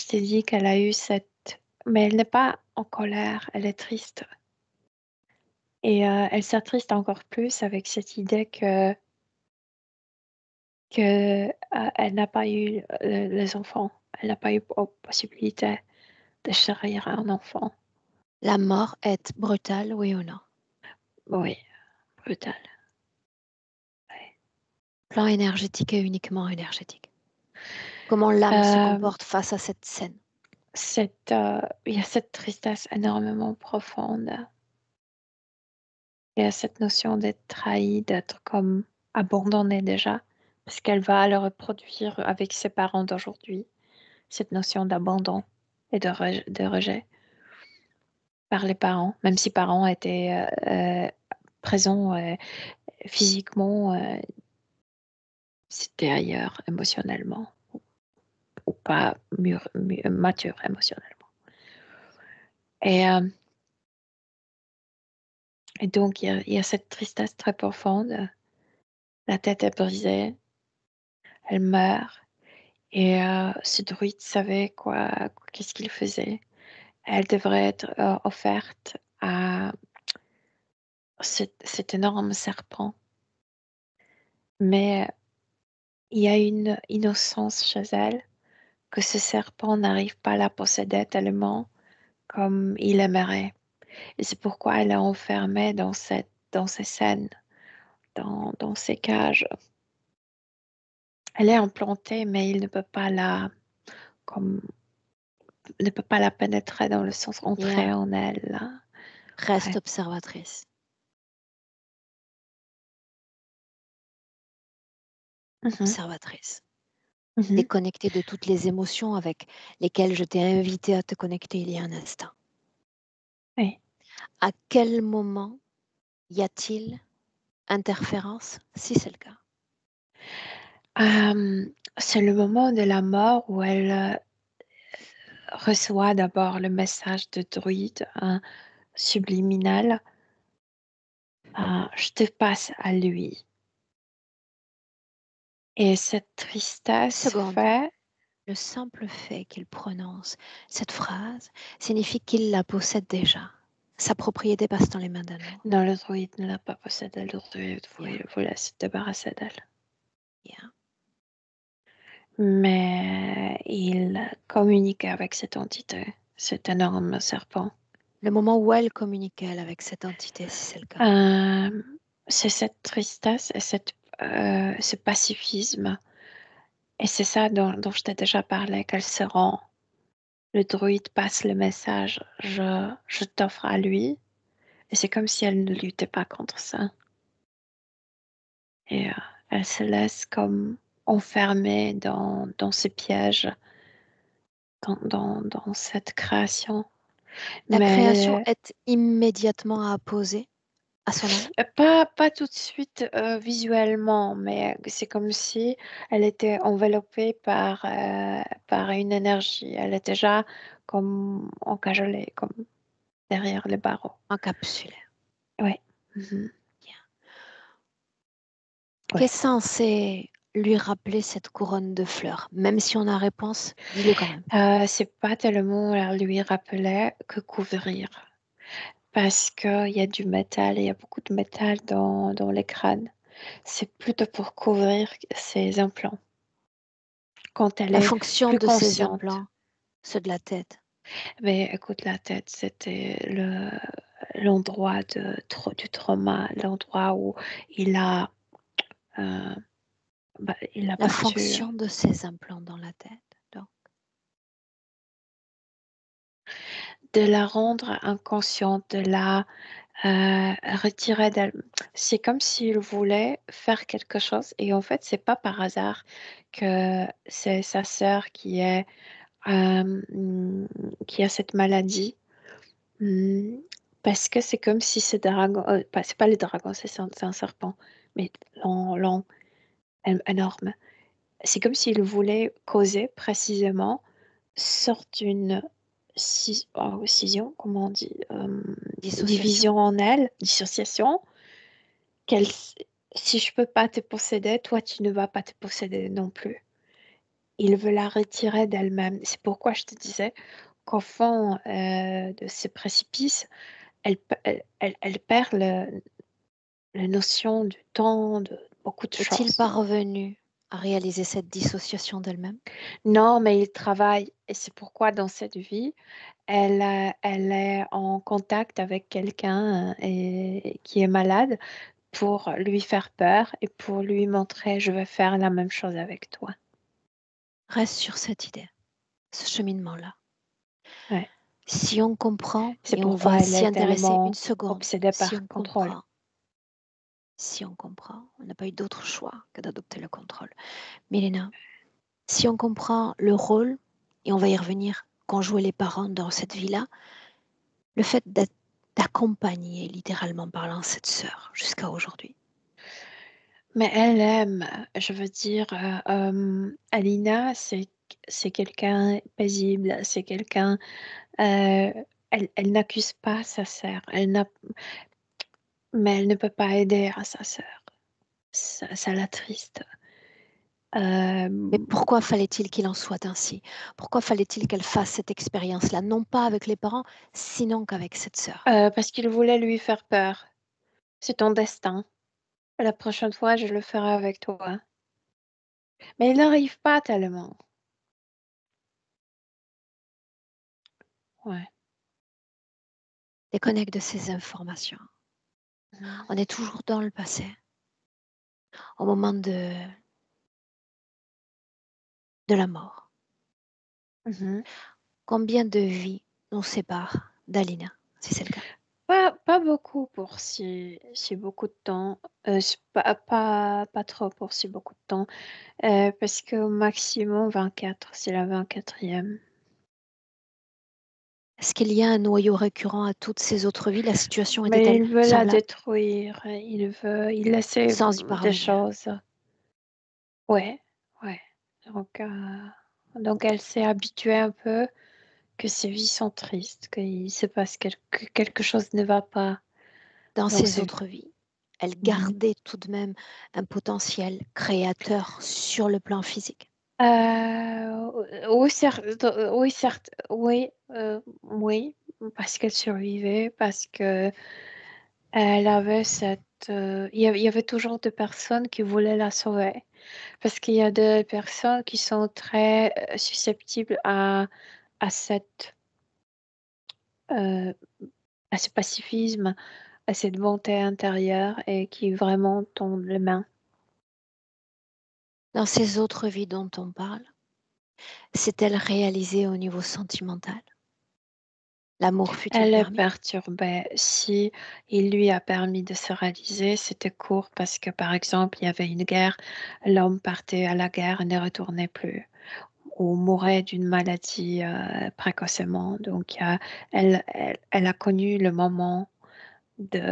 t'ai dit qu'elle a eu cette... Mais elle n'est pas en colère, elle est triste. Et elle s'attriste encore plus avec cette idée que elle n'a pas eu les enfants. Elle n'a pas eu possibilité de chérir un enfant. La mort est brutale, oui ou non? Oui, brutal. Ouais. Plan énergétique et uniquement énergétique. Comment l'âme se Euh, comporte face à cette scène? il y a cette tristesse énormément profonde. Il y a cette notion d'être trahi, d'être comme abandonnée déjà, parce qu'elle va le reproduire avec ses parents d'aujourd'hui, cette notion d'abandon et de rejet par les parents, même si parents étaient présents physiquement, c'était ailleurs émotionnellement, ou pas mature émotionnellement. Et, euh, et donc, il y a cette tristesse très profonde. La tête est brisée, elle meurt. Et ce druide savait qu'est-ce qu'il faisait. Elle devrait être offerte à cet énorme serpent. Mais il y a une innocence chez elle que ce serpent n'arrive pas à la posséder tellement comme il aimerait. Et c'est pourquoi elle est enfermée dans ces scènes, dans ces cages. Elle est implantée, mais il ne peut pas comme, ne peut pas la pénétrer dans le sens entrer Yeah. en elle. Là. Reste Ouais. observatrice, Mhm. observatrice. Mhm. Déconnectée de toutes les émotions avec lesquelles je t'ai invité à te connecter il y a un instant. Oui. À quel moment y a-t-il interférence, si c'est le cas? C'est le moment de la mort où elle reçoit d'abord le message de druide subliminal. Je te passe à lui. Et cette Une tristesse seconde. fait. Le simple fait qu'il prononce cette phrase signifie qu'il la possède déjà. Sa propriété passe dans les mains d'un autre. Non, le druide ne l'a pas possédée. Le druide Yeah. voulait se débarrasser d'elle. Yeah. Mais il communique avec cette entité, cet énorme serpent. Le moment où elle communique avec cette entité, si c'est le cas. C'est cette tristesse et ce pacifisme. Et c'est ça dont je t'ai déjà parlé, qu'elle se rend. Le druide passe le message, je t'offre à lui. Et c'est comme si elle ne luttait pas contre ça. Et elle se laisse comme enfermer dans ces pièges, dans cette création. La création Mais est immédiatement apposée à son âme. pas tout de suite visuellement, mais c'est comme si elle était enveloppée par une énergie. Elle est déjà comme encajolée, comme derrière les barreaux. Encapsulée. Oui. Mhm. Ouais. Qu'est censé lui rappeler cette couronne de fleurs? Même si on a réponse, dis-le quand même. C'est pas tellement lui rappeler que couvrir. Parce qu'il y a du métal, il y a beaucoup de métal dans les crânes. C'est plutôt pour couvrir ses implants. Quand elle La est fonction plus de ces consciente. implants, ceux de la tête. Mais écoute, la tête, c'était l'endroit du trauma, l'endroit où il a, euh, il a La battu. fonction de ces implants dans la tête. Donc, De la rendre inconsciente, de la retirer d'elle. C'est comme s'il voulait faire quelque chose et en fait, c'est pas par hasard que c'est sa sœur qui a cette maladie. Hmm, Parce que c'est comme si ce dragon, c'est pas le dragon, c'est un serpent, mais long, énorme. C'est comme s'il voulait causer précisément sorte d'une scission, comment on dit, dissociation. division en elle, dissociation, qu'elle, si je peux pas te posséder, toi tu ne vas pas te posséder non plus. Il veut la retirer d'elle-même. C'est pourquoi je te disais qu'au fond de ce précipice, elle perd la notion du temps, de beaucoup de Est-il choses. parvenu à réaliser cette dissociation d'elle-même? Non, mais il travaille et c'est pourquoi dans cette vie, elle est en contact avec quelqu'un qui est malade pour lui faire peur et pour lui montrer je vais faire la même chose avec toi. Reste sur cette idée, ce cheminement-là. Ouais. Si on comprend C'est et on pourquoi va elle s'y est intéresser une tellement seconde, obsédée si par on contrôle. comprend si on comprend, on n'a pas eu d'autre choix que d'adopter le contrôle. Milena, si on comprend le rôle, et on va y revenir, qu'ont joué les parents dans cette vie-là, le fait d'accompagner, littéralement parlant, cette sœur jusqu'à aujourd'hui. Mais elle aime, je veux dire, Alina, c'est quelqu'un paisible, c'est quelqu'un, elle n'accuse pas sa sœur, mais elle ne peut pas aider à sa sœur. Ça l'attriste. Mais Euh, pourquoi fallait-il qu'il en soit ainsi? Pourquoi fallait-il qu'elle fasse cette expérience-là, non pas avec les parents, sinon qu'avec cette sœur? parce qu'il voulait lui faire peur. C'est ton destin. La prochaine fois, je le ferai avec toi. Mais il n'arrive pas tellement. Ouais. Déconnecte de ces informations. Mhm. On est toujours dans le passé, au moment de la mort. Mhm. Combien de vies nous séparent d'Alina, si c'est le cas? Pas beaucoup pour si beaucoup de temps. Pas trop pour si beaucoup de temps. Parce qu'au maximum 24, c'est la 24e. Est-ce qu'il y a un noyau récurrent à toutes ces autres vies? La situation Mais était-elle il veut la semblable détruire. Il essaie sans y des parvenir? choses. Ouais, ouais. Donc, donc elle s'est habituée un peu que ses vies sont tristes, qu'il se passe que quelque chose ne va pas. Dans Donc ces c'est... autres vies, elle Mhm. gardait tout de même un potentiel créateur sur le plan physique. Oui, certes, oui, oui, parce qu'elle survivait, parce que elle avait cette... il y avait toujours des personnes qui voulaient la sauver, parce qu'il y a des personnes qui sont très susceptibles à euh, à ce pacifisme, à cette bonté intérieure et qui vraiment tendent les mains. Dans ces autres vies dont on parle, s'est-elle réalisée au niveau sentimental? L'amour fut-il Elle est permis? perturbée. Si il lui a permis de se réaliser, c'était court parce que, par exemple, il y avait une guerre, l'homme partait à la guerre et ne retournait plus, ou mourait d'une maladie précocement. Donc, elle a connu le moment du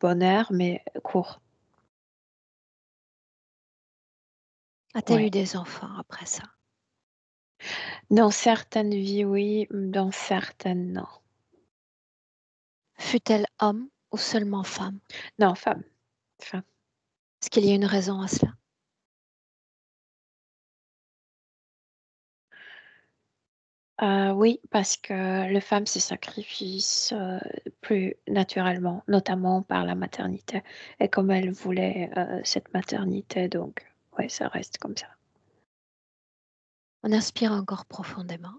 bonheur, mais court. A-t-elle eu Ouais. des enfants après ça? Dans certaines vies, oui, dans certaines, non. Fut-elle homme ou seulement femme? Non, femme. Femme. Est-ce qu'il y a une raison à cela? Oui, parce que les femmes se sacrifient plus naturellement, notamment par la maternité. Et comme elle voulait cette maternité, donc, ouais, ça reste comme ça. On inspire encore profondément.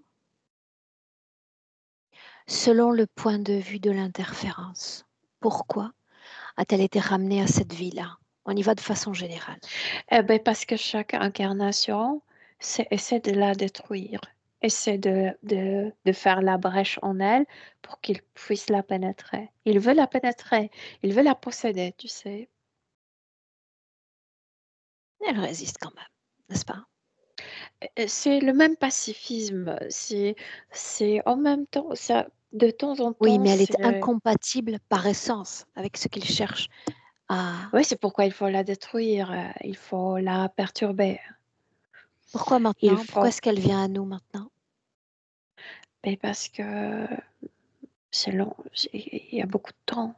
Selon le point de vue de l'interférence, pourquoi a-t-elle été ramenée à cette vie-là? On y va de façon générale. Eh ben, parce que chaque incarnation essaie de la détruire, essaie de faire la brèche en elle pour qu'il puisse la pénétrer. Il veut la pénétrer, il veut la posséder, tu sais. Elle résiste quand même, n'est-ce pas? C'est le même pacifisme, c'est en même temps, ça, de temps en Oui, temps, mais elle est c'est... incompatible par essence avec ce qu'il cherche à... Oui, c'est pourquoi il faut la détruire, il faut la perturber, Pourquoi il maintenant? Pourquoi faut... est-ce qu'elle vient à nous maintenant? Mais parce que c'est long, il y a beaucoup de temps,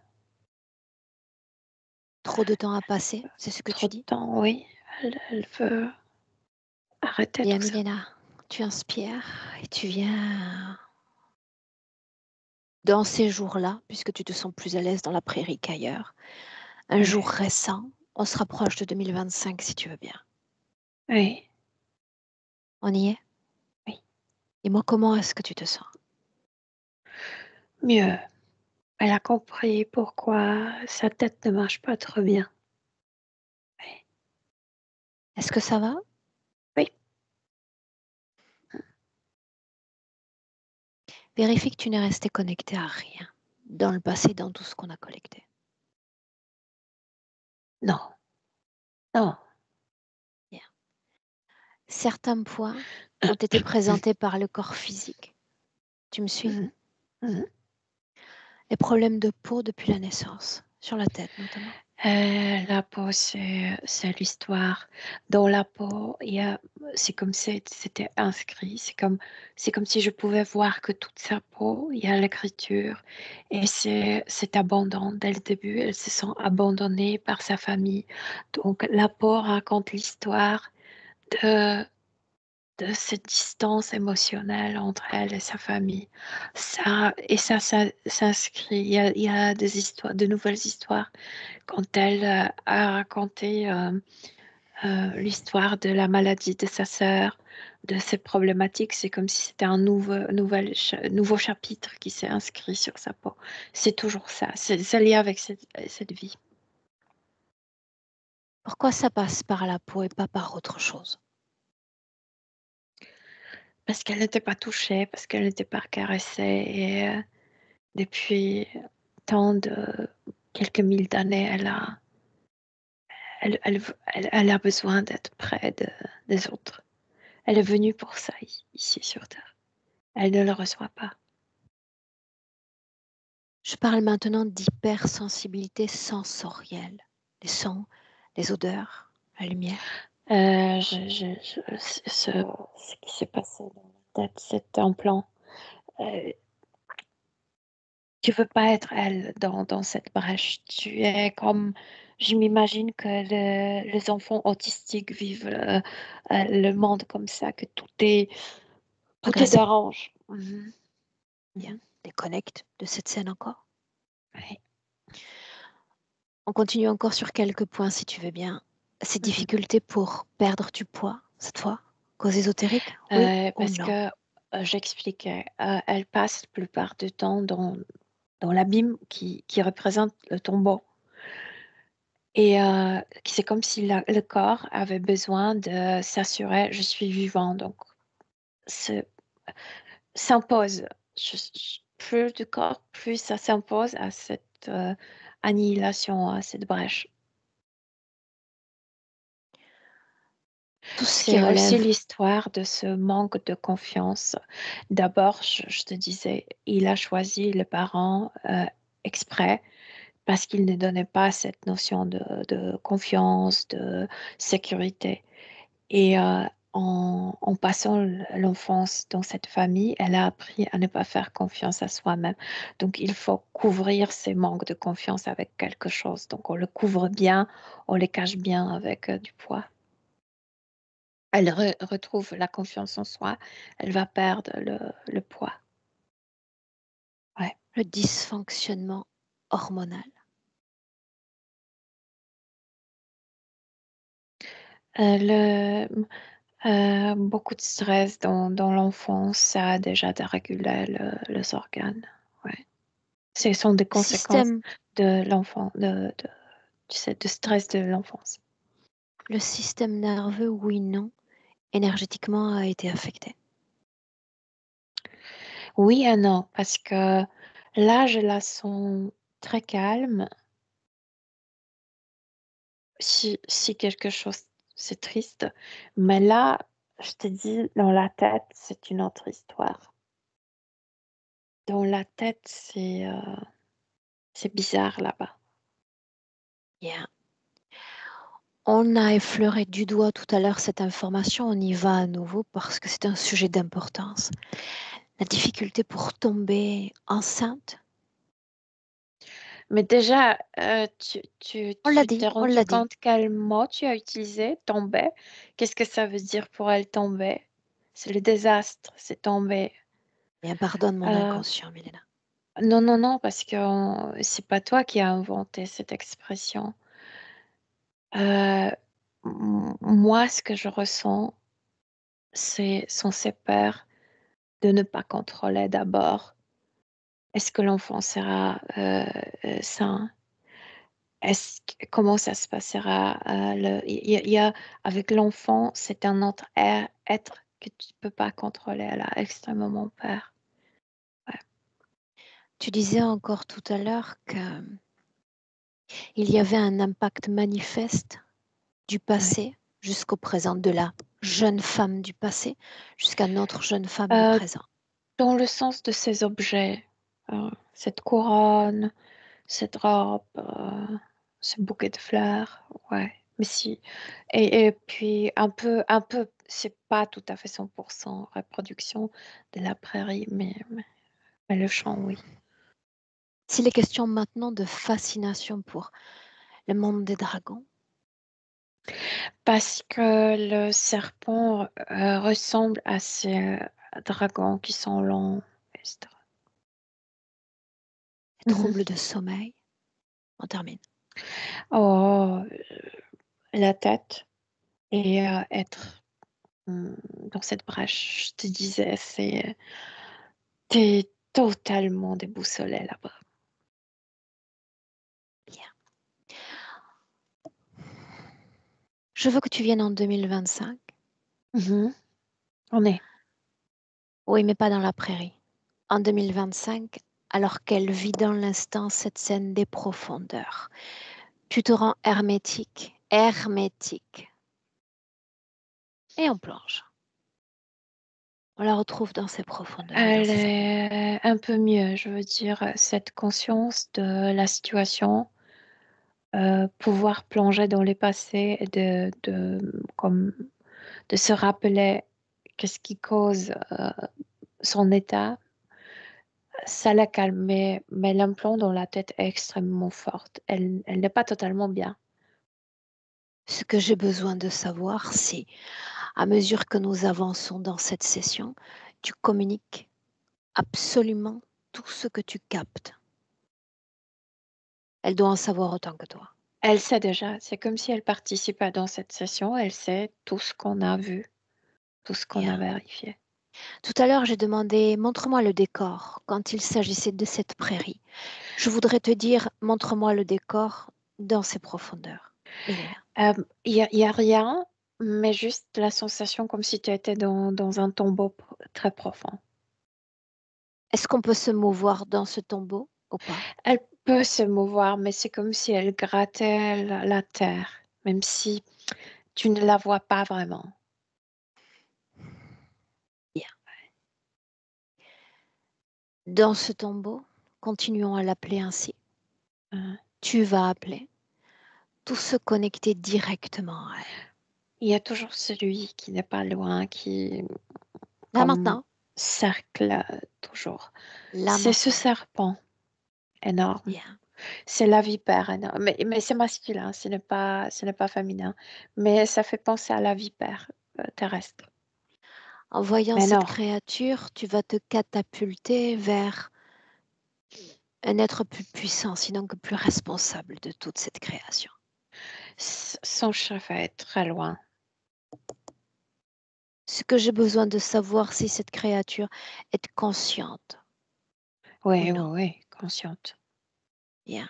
Trop de temps a passé, c'est ce que trop tu de dis? temps, oui. Elle veut arrêter Bien, tout ça. Milena, tu inspires et tu viens dans ces jours-là, puisque tu te sens plus à l'aise dans la prairie qu'ailleurs. Un Oui, jour récent, on se rapproche de 2025 si tu veux bien. oui, On y est? oui. Dis-moi comment est-ce que tu te sens? Mieux. Elle a compris pourquoi sa tête ne marche pas trop bien. Oui, Est-ce que ça va? oui. Vérifie que tu n'es resté connecté à rien dans le passé, dans tout ce qu'on a collecté. Non, non. Bien. Certains points ont été présentés par le corps physique. Tu me suis? Mhm, mhm. Les problèmes de peau depuis la naissance, sur la tête notamment. La peau, c'est l'histoire. Dans la peau, c'est comme si c'était inscrit. C'est comme si je pouvais voir que toute sa peau, il y a l'écriture. Et c'est abandon. Dès le début, elle se sent abandonnée par sa famille. Donc, la peau raconte l'histoire de, de cette distance émotionnelle entre elle et sa famille. Ça s'inscrit. Il y a des histoires, de nouvelles histoires quand elle a raconté l'histoire de la maladie de sa sœur, de ses problématiques, c'est comme si c'était un nouveau chapitre qui s'est inscrit sur sa peau. C'est toujours ça, c'est lié avec cette vie. Pourquoi ça passe par la peau et pas par autre chose? Parce qu'elle n'était pas touchée, parce qu'elle n'était pas caressée. Et depuis tant de quelques mille d'années, elle a besoin d'être près des autres. Elle est venue pour ça ici sur Terre. Elle ne le reçoit pas. Je parle maintenant d'hypersensibilité sensorielle. Les sons, les odeurs, la lumière. Ce qui s'est passé dans la tête, c'est un plan. Euh, Tu veux pas être elle dans cette brèche. Tu es comme, je m'imagine que les enfants autistiques vivent le monde comme ça, que tout est Agressé. d'arrange. Mhm. Bien. Mhm. Déconnecte de cette scène encore. Ouais. On continue encore sur quelques points si tu veux bien. Ces Mhm. difficultés pour perdre du poids, cette fois, cause ésotérique, oui ou Parce non? que j'expliquais, elle passe la plupart du temps dans l'abîme qui représente le tombeau. Et c'est comme si le corps avait besoin de s'assurer, je suis vivant, donc se- s'impose. Plus du corps, plus ça s'impose à cette annihilation, à cette brèche. Tout ce qui C'est aussi relève, l'histoire de ce manque de confiance. D'abord, je te disais, il a choisi le parent exprès parce qu'il ne donnait pas cette notion de confiance, de sécurité. Et en passant l'enfance dans cette famille, elle a appris à ne pas faire confiance à soi-même. Donc, il faut couvrir ces manques de confiance avec quelque chose. Donc, on le couvre bien, on les cache bien avec du poids. Elle retrouve la confiance en soi, elle va perdre le poids. Ouais. le dysfonctionnement hormonal. Beaucoup de stress dans l'enfance, ça a déjà dérégulé les organes. Ouais. Ce sont des conséquences Système, de l'enfant, tu sais, de stress de l'enfance. le système nerveux, oui, non, énergétiquement a été affecté. Oui et non, parce que là, je la sens très calme. Si quelque chose, c'est triste. Mais là, je te dis, dans la tête, c'est une autre histoire. Dans la tête, c'est bizarre là-bas. Bien. On a effleuré du doigt tout à l'heure cette information, on y va à nouveau parce que c'est un sujet d'importance. La difficulté pour tomber enceinte, Mais déjà, on l'a tu dit, t'es on rendu l'a dit. compte quel mot tu as utilisé, tomber? Qu'est-ce que ça veut dire pour elle, tomber? C'est le désastre, c'est tomber. Bien, pardonne mon Euh, inconscient, Milena. non, non, non, parce que c'est pas toi qui as inventé cette expression. Euh, Moi, ce que je ressens, sont ces peurs de ne pas contrôler d'abord. Est-ce que l'enfant sera sain? Comment ça se passera? Avec l'enfant, c'est un autre être que tu ne peux pas contrôler. Elle a extrêmement peur. Ouais. Tu disais encore tout à l'heure que Il y avait un impact manifeste du Ouais. passé jusqu'au présent, de la jeune femme du passé jusqu'à notre jeune femme du Euh, présent. Dans le sens de ces objets, cette couronne, cette robe, ce bouquet de fleurs, ouais. Mais si. Et puis un peu, c'est pas tout à fait 100% reproduction de la prairie, mais le chant, oui. S'il est question maintenant de fascination pour le monde des dragons, Parce que le serpent ressemble à ces dragons qui sont longs, etc. les Mhm. troubles de sommeil, on termine. Oh, la tête et être dans cette brèche, je te disais, t'es totalement déboussolé là-bas. Bien. Je veux que tu viennes en 2025. Mhm. On est. Oui, mais pas dans la prairie. En 2025, alors qu'elle vit dans l'instant cette scène des profondeurs. Tu te rends hermétique, hermétique. Et on plonge. On la retrouve dans ses profondeurs et dans Elle ses abîmes. est un peu mieux, je veux dire, cette conscience de la situation, pouvoir plonger dans les passés et comme, de se rappeler qu'est-ce qui cause son état, ça la calme, mais l'implant dans la tête est extrêmement forte. Elle n'est pas totalement bien. Ce que j'ai besoin de savoir, c'est, à mesure que nous avançons dans cette session, tu communiques absolument tout ce que tu captes. Elle doit en savoir autant que toi. Elle sait déjà, c'est comme si elle participait dans cette session, elle sait tout ce qu'on a vu, tout ce qu'on a Bien. vérifié. Tout à l'heure, j'ai demandé, montre-moi le décor quand il s'agissait de cette prairie. Je voudrais te dire, montre-moi le décor dans ses profondeurs. Il est là. Y a rien, mais juste la sensation comme si tu étais dans un tombeau très profond. Est-ce qu'on peut se mouvoir dans ce tombeau ou pas? Elle peut se mouvoir, mais c'est comme si elle grattait la terre, même si tu ne la vois pas vraiment. Bien. Dans ce tombeau, continuons à l'appeler ainsi. Hein. Tu vas appeler tout se connecter directement à elle. Il y a toujours celui qui n'est pas loin, qui Là comme maintenant, cercle toujours. là C'est ce maintenant. serpent énorme. Bien. C'est la vipère énorme. Mais c'est masculin, ce n'est pas féminin. Mais ça fait penser à la vipère terrestre. En voyant Mais cette non, créature, tu vas te catapulter vers un être plus puissant, sinon que plus responsable de toute cette création. son chef est très loin. Ce que j'ai besoin de savoir, c'est cette créature est consciente ou Oui, oui, non. oui, consciente. Bien.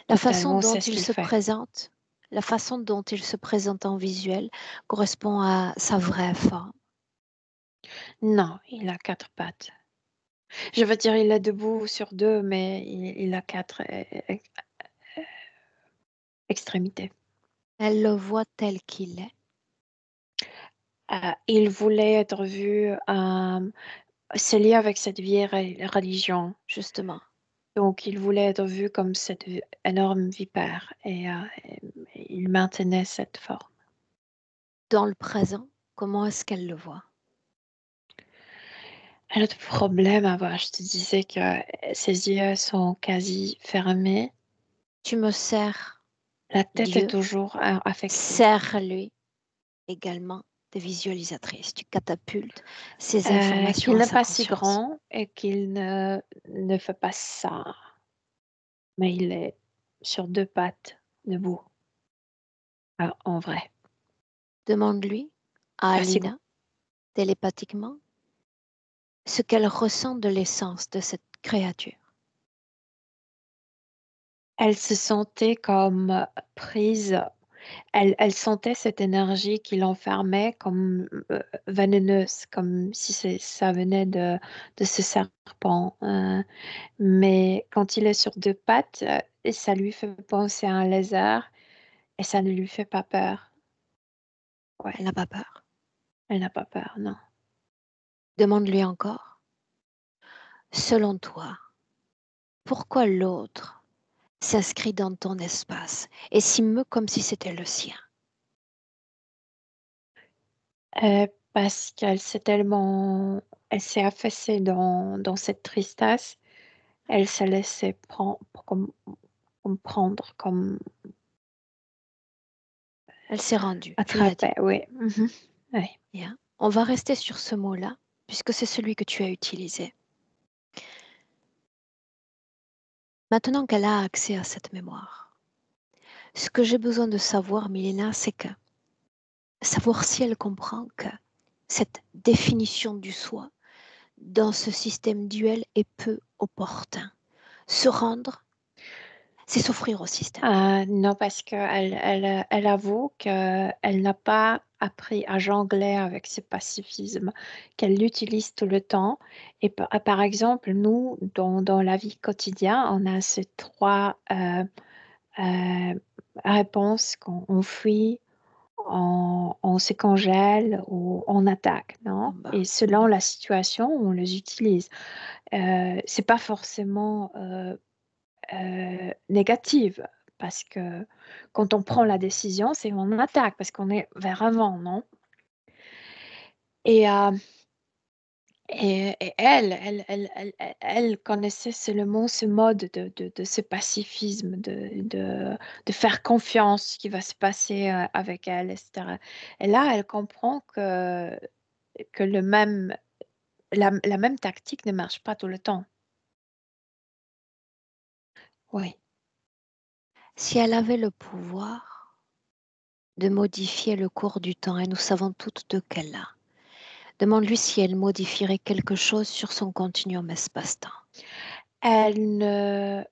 La façon Totalement, dont c'est ce il qu'il se fait. présente, la façon dont il se présente en visuel correspond à sa vraie forme. Non, il a quatre pattes. Je veux dire, il est debout sur deux, mais il a quatre extrémités. Elle le voit tel qu'il est. Il voulait être vu, c'est lié avec cette vieille religion. Justement, Donc, il voulait être vu comme cette énorme vipère et il maintenait cette forme. dans le présent, comment est-ce qu'elle le voit? Un autre problème à voir, je te disais que ses yeux sont quasi fermés. Tu me sers La tête est Dieu, toujours affectée. sers-lui également des visualisatrices. Tu catapultes ces informations Qu'il à n'est sa pas si conscience. grand et qu'il ne fait pas ça. Mais il est sur deux pattes, debout. En vrai. Demande-lui à Merci beaucoup. Alina, télépathiquement, ce qu'elle ressent de l'essence de cette créature. Elle se sentait comme prise. Elle sentait cette énergie qui l'enfermait comme vénéneuse, comme si ça venait de ce serpent. Mais quand il est sur deux pattes, et ça lui fait penser à un lézard et ça ne lui fait pas peur. Ouais, Elle n'a pas peur. elle n'a pas peur, non. Demande-lui encore. Selon toi, pourquoi l'autre s'inscrit dans ton espace et s'y meut comme si c'était le sien? Parce elle s'est affaissée dans cette tristesse. Elle s'est laissée comprendre, comme Elle s'est rendue, tu l'as dit. attraper, oui. Mhm. Oui. Bien. On va rester sur ce mot-là, puisque c'est celui que tu as utilisé. Maintenant qu'elle a accès à cette mémoire, ce que j'ai besoin de savoir, Milena, c'est que savoir si elle comprend que cette définition du soi dans ce système duel est peu opportun. Se rendre, c'est s'offrir au système. Non, parce elle avoue qu'elle n'a pas appris à jongler avec ce pacifisme, qu'elle l'utilise tout le temps. Et par exemple, nous, dans la vie quotidienne, on a ces trois euh, réponses: qu'on on fuit, on se congèle ou on attaque, non? Bah, Et selon la situation, on les utilise. C'est pas forcément négative, parce que quand on prend la décision, c'est on attaque parce qu'on est vers avant, non? Et, euh, et elle connaissait seulement ce mode de ce pacifisme, de faire confiance ce qui va se passer avec elle, etc. Et là, elle comprend que la même tactique ne marche pas tout le temps. Oui. si elle avait le pouvoir de modifier le cours du temps, et nous savons toutes de qu'elle l'a, demande-lui si elle modifierait quelque chose sur son continuum espace-temps. Elle ne,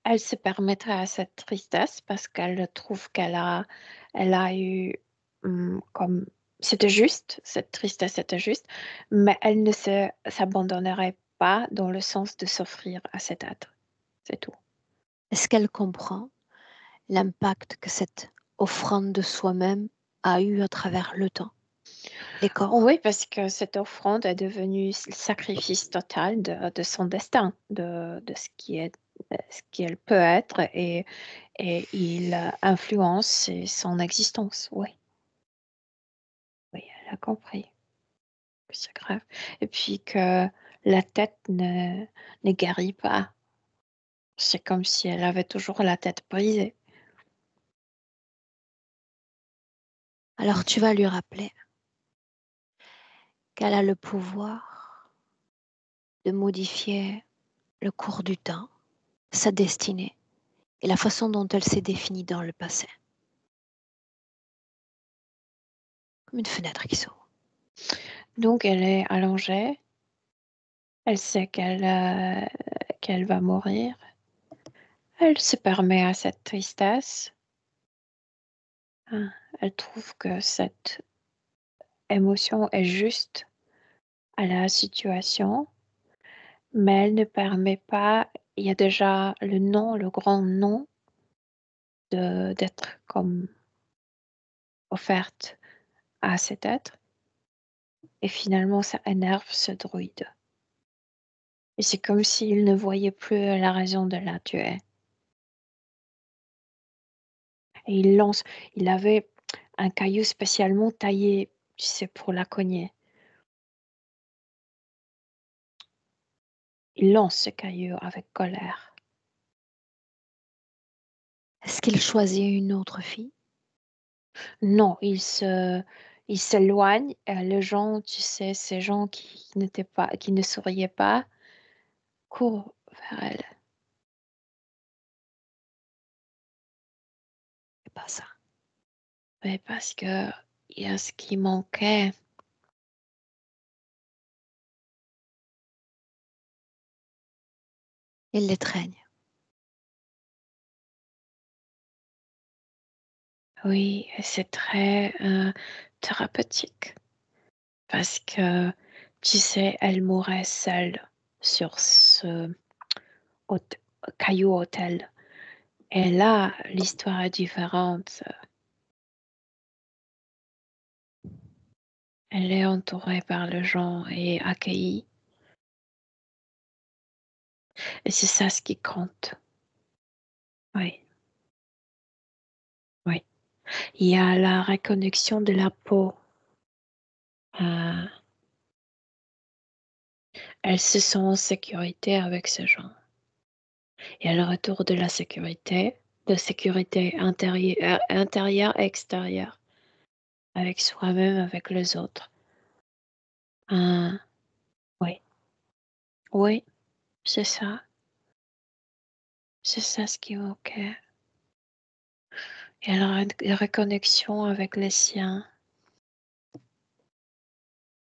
elle se permettrait à cette tristesse parce qu'elle trouve elle a eu comme c'était juste, cette tristesse était juste, mais elle ne s'abandonnerait pas dans le sens de s'offrir à cet être. C'est tout. Est-ce qu'elle comprend l'impact que cette offrande de soi-même a eu à travers le temps, les corps? Oui, parce que cette offrande est devenue le sacrifice total de son destin, de ce qu'elle peut être, et il influence son existence. Oui, oui, elle a compris que c'est grave. Et puis que la tête ne guérit pas. C'est comme si elle avait toujours la tête brisée. Alors tu vas lui rappeler qu'elle a le pouvoir de modifier le cours du temps, sa destinée et la façon dont elle s'est définie dans le passé, comme une fenêtre qui s'ouvre. Donc elle est allongée, elle sait qu'elle va mourir, elle se permet à cette tristesse. Elle trouve que cette émotion est juste à la situation, mais elle ne permet pas, il y a déjà le non, le grand non, d'être comme offerte à cet être. Et finalement, ça énerve ce druide. Et c'est comme s'il ne voyait plus la raison de la tuer. Et il avait un caillou spécialement taillé, tu sais, pour la cogner. Il lance ce caillou avec colère. Est-ce qu'il choisit une autre fille? Non, il s'éloigne. Les gens, tu sais, ces gens qui ne souriaient pas, courent vers elle. C'est pas ça. Mais parce que il y a ce qui manquait. Il l'étreigne. Oui, et c'est très thérapeutique parce que, tu sais, elle mourait seule sur ce hôte caillou hôtel et là, l'histoire est différente. Elle est entourée par les gens et accueillie et c'est ça ce qui compte. Oui, oui. Il y a la reconnexion de la peau. Heu, Elle se sent en sécurité avec ces gens et le retour de sécurité intérieure et extérieure, avec soi-même, avec les autres. Heu, oui, oui, c'est ça. C'est ça ce qui manquait et la reconnexion avec les siens.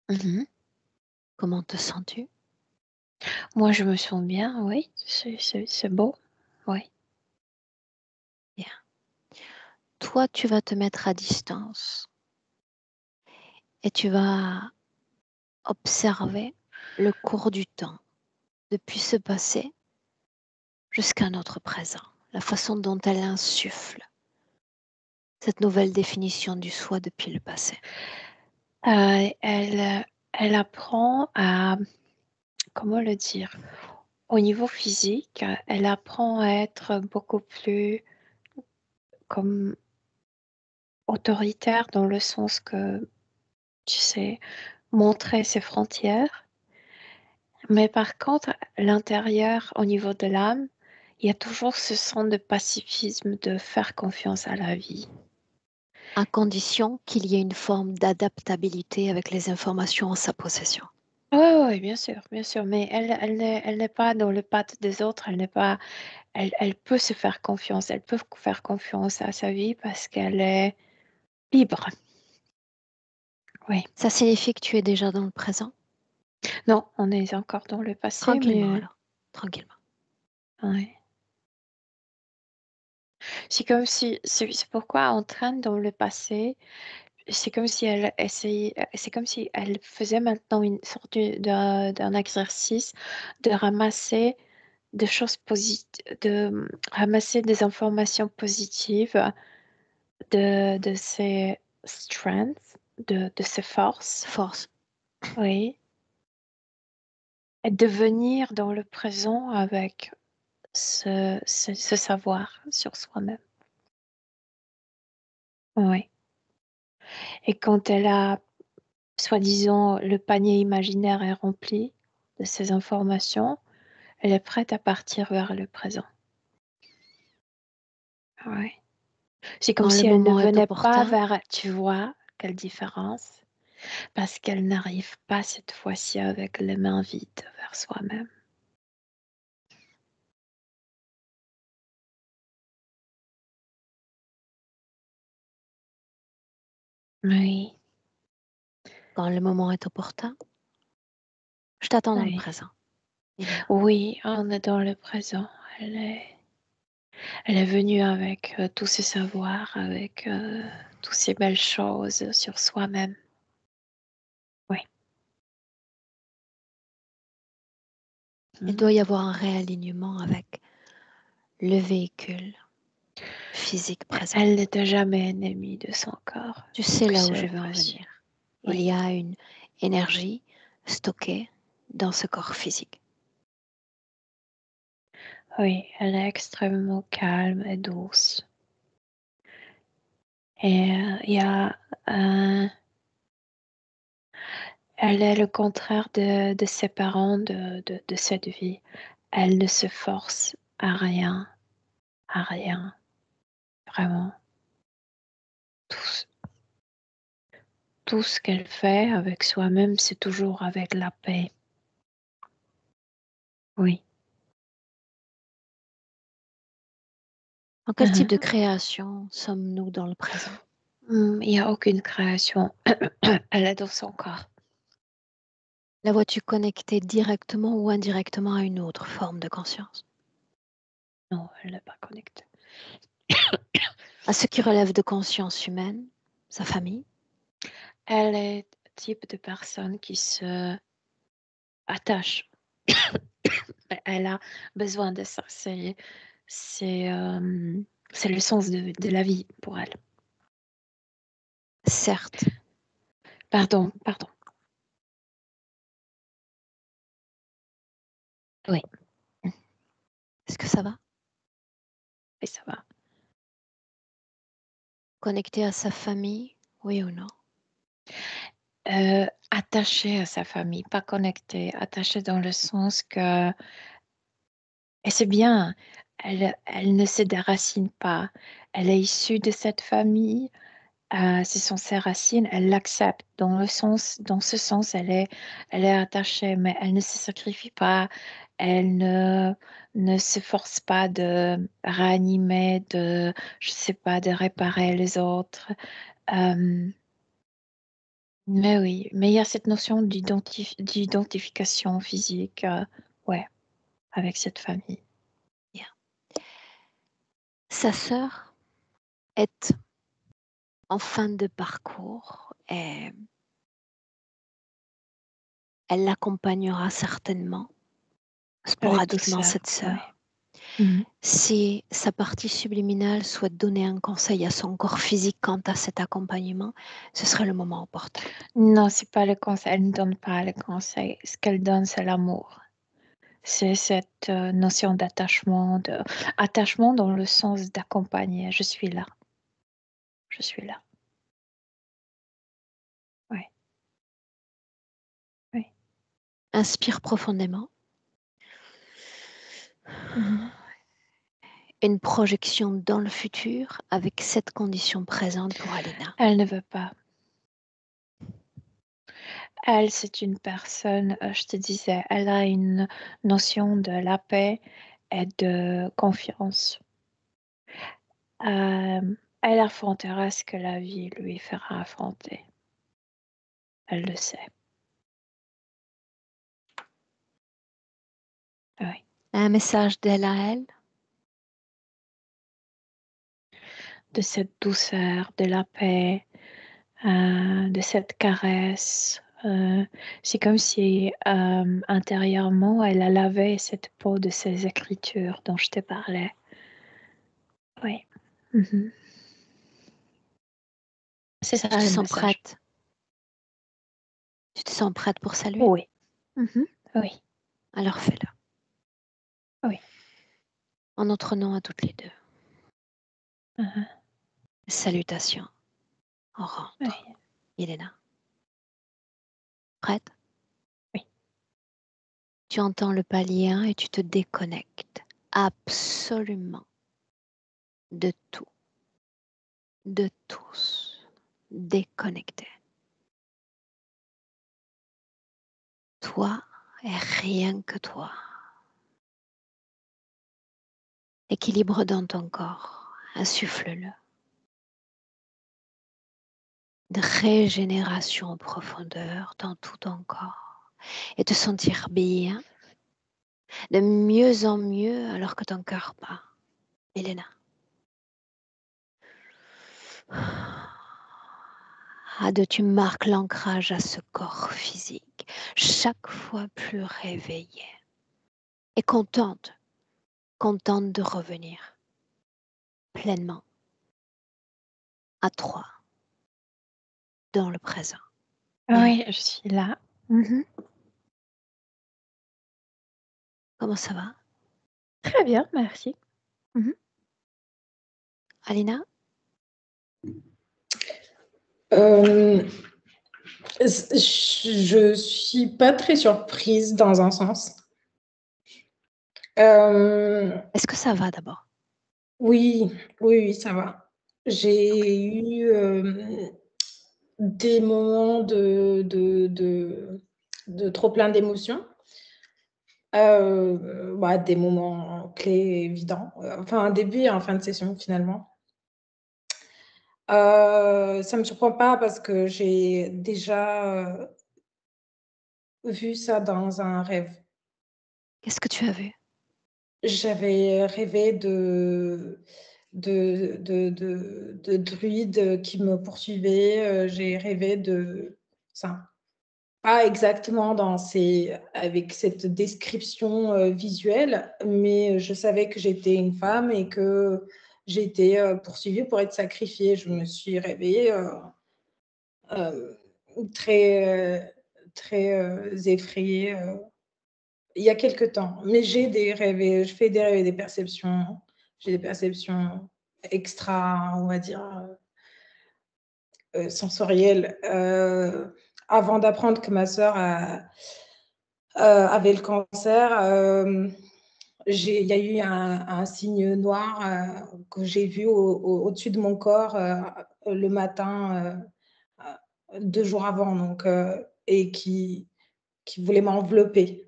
Mmh. Comment te sens-tu? Moi, je me sens bien, oui, c'est beau, oui. Bien. Toi, tu vas te mettre à distance et tu vas observer le cours du temps, depuis ce passé jusqu'à notre présent, la façon dont elle insuffle cette nouvelle définition du soi depuis le passé. Elle apprend à comment le dire? Au niveau physique, elle apprend à être beaucoup plus comme autoritaire dans le sens que, tu sais, montrer ses frontières. Mais par contre, l'intérieur, au niveau de l'âme, il y a toujours ce sens de pacifisme, de faire confiance à la vie. À condition qu'il y ait une forme d'adaptabilité avec les informations en sa possession. Oui, bien sûr, mais elle n'est pas dans le pattes des autres, elle n'est pas elle peut se faire confiance, elle peut faire confiance à sa vie parce qu'elle est libre. Oui. Ça signifie que tu es déjà dans le présent? Non, on est encore dans le passé, Tranquillement mais alors, tranquillement. ouais. C'est comme si c'est pourquoi on traîne dans le passé. C'est comme si elle essayait c'est comme si elle faisait maintenant une sorte d'un exercice de ramasser des choses ramasser des informations positives de ses strengths, de ses forces, Force. oui, et de venir dans le présent avec ce savoir sur soi-même. Oui, et quand elle a soi-disant le panier imaginaire est rempli de ces informations, elle est prête à partir vers le présent. Oui. C'est comme Quand le si elle ne moment est venait pas opportun, vers, tu vois quelle différence? Parce qu'elle n'arrive pas cette fois-ci avec les mains vides vers soi-même. Oui, quand le moment est opportun, je t'attends dans le oui. présent. Dis-moi. Oui, on est dans le présent. Elle est elle est venue avec, tous ses savoirs, avec, tous ces belles choses sur soi-même. Oui. Il Mmh. doit y avoir un réalignement avec le véhicule physique présent. Elle n'était jamais ennemie de son corps, Tu sais que là où c'est je veux en facile. venir. Il Oui. y a une énergie stockée dans ce corps physique. Oui, elle est extrêmement calme et douce et il y a un elle est le contraire de ses parents de cette vie. Elle ne se force à rien, vraiment. Tout tout ce qu'elle fait avec soi-même, c'est toujours avec la paix. Oui. En quel type Mmh de création sommes-nous dans le présent? Il y a aucune création. Elle est dans son corps. La vois-tu connectée directement ou indirectement à une autre forme de conscience? Non, elle n'est pas connectée. À ce qui relève de conscience humaine, sa famille, Elle est le type de personne qui se attache. Elle a besoin de ça. C'est le sens de la vie pour elle. certes. Pardon. Oui, Est-ce que ça va? et ça va. Connecté à sa famille, oui ou non? Attachée à sa famille, pas connectée. Attachée dans le sens que... Et c'est bien, elle ne se déracine pas. Elle est issue de cette famille. Ce sont ses racines, elle l'accepte. Dans ce sens, elle est attachée, mais elle ne se sacrifie pas. Elle ne se force pas de réanimer, je sais pas, de réparer les autres. Euh, mais oui, mais il y a cette notion d'identification physique, ouais, avec cette famille. Bien. Sa sœur est en fin de parcours et elle l'accompagnera certainement, Avec tout sporadiquement, ça, cette ouais. sœur. Mhm. Si sa partie subliminale souhaite donner un conseil à son corps physique quant à cet accompagnement, ce serait le moment opportun. Non, c'est pas le conseil. Elle ne donne pas le conseil. Ce qu'elle donne, c'est l'amour. C'est cette notion d'attachement, attachement dans le sens d'accompagner. Je suis là. Je suis là. Oui. Oui. Inspire profondément. Mhm. Une projection dans le futur avec cette condition présente pour Alina. Elle ne veut pas. Elle, c'est une personne, je te disais, elle a une notion de la paix et de confiance. Elle affrontera ce que la vie lui fera affronter. Elle le sait. Oui. Un message d'elle à elle. De cette douceur, de la paix, de cette caresse. C'est comme si intérieurement, elle a lavé cette peau de ces écritures dont je te parlais. Oui. Mhm. C'est ça Tu te le sens message. prête? Tu te sens prête pour saluer? Oui. Mhm. Oui. Alors fais-le. Oui. En notre nom à toutes les deux. Mhm. Salutations. On rentre. Oui. Elena. Prête? Oui. Tu entends le palier 1 et tu te déconnectes absolument de tout, de tous. Déconnecté. Toi et rien que toi. Équilibre dans ton corps. Insuffle-le. De régénération en profondeur dans tout ton corps. Et te sentir bien de mieux en mieux alors que ton cœur bat. Elena. À deux, tu marques l'ancrage à ce corps physique, chaque fois plus réveillé. Et contente de revenir pleinement à toi, dans le présent. Oui, je suis là. Mhm. Comment ça va? Très bien, merci. Mhm. Alina? Je suis pas très surprise dans un sens. Est-ce que ça va d'abord? Oui, ça va. J'ai eu des moments de trop plein d'émotions. Des moments clés évidents. Enfin, un début et en fin de session finalement. Ça me surprend pas parce que j'ai déjà vu ça dans un rêve. Qu'est-ce que tu as vu? J'avais rêvé de druides qui me poursuivaient. J'ai rêvé de ça. Pas exactement avec cette description visuelle, mais je savais que j'étais une femme et que j'étais poursuivie pour être sacrifiée. Je me suis réveillée euh, très effrayée il y a quelque temps. Mais j'ai des rêves, je fais des rêves et des perceptions. J'ai des perceptions extra, on va dire, sensorielles. Avant d'apprendre que ma sœur avait le cancer, il y a eu un signe noir que j'ai vu au-dessus de mon corps le matin, 2 jours avant, donc, et qui voulait m'envelopper.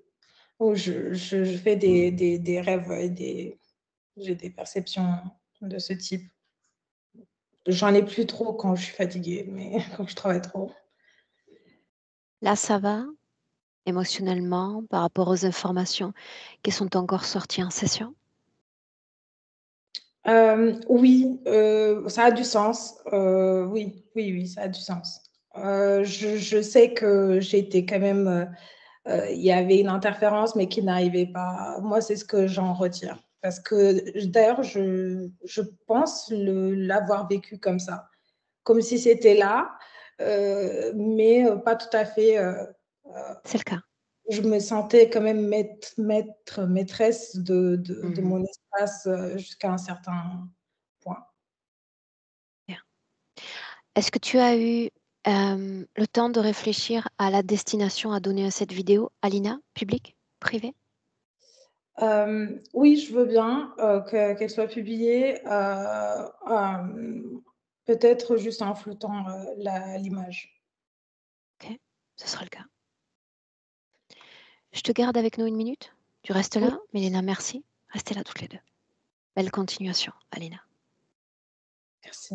Oh, je fais des rêves et j'ai des perceptions de ce type. J'en ai plus trop quand je suis fatiguée, mais quand je travaille trop. Là, ça va émotionnellement par rapport aux informations qui sont encore sorties en session? Oui, ça a du sens. Oui, oui, oui, ça a du sens. Je sais que j'étais quand même, il y avait une interférence, mais qui n'arrivait pas. Moi, c'est ce que j'en retire. Parce que d'ailleurs, je pense l'avoir vécu comme ça, comme si c'était là, mais pas tout à fait. C'est le cas. Je me sentais quand même maîtresse de Mmh. mon espace jusqu'à un certain point. Bien. Est-ce que tu as eu, le temps de réfléchir à la destination à donner à cette vidéo? Alina? Public? Privé? Oui, je veux bien qu'elle soit publiée, peut-être juste en floutant l'image. OK, ce sera le cas. Je te garde avec nous 1 minute? Tu restes Oui, là? Mélina, merci. Restez là toutes les 2. Belle continuation, Alina. merci.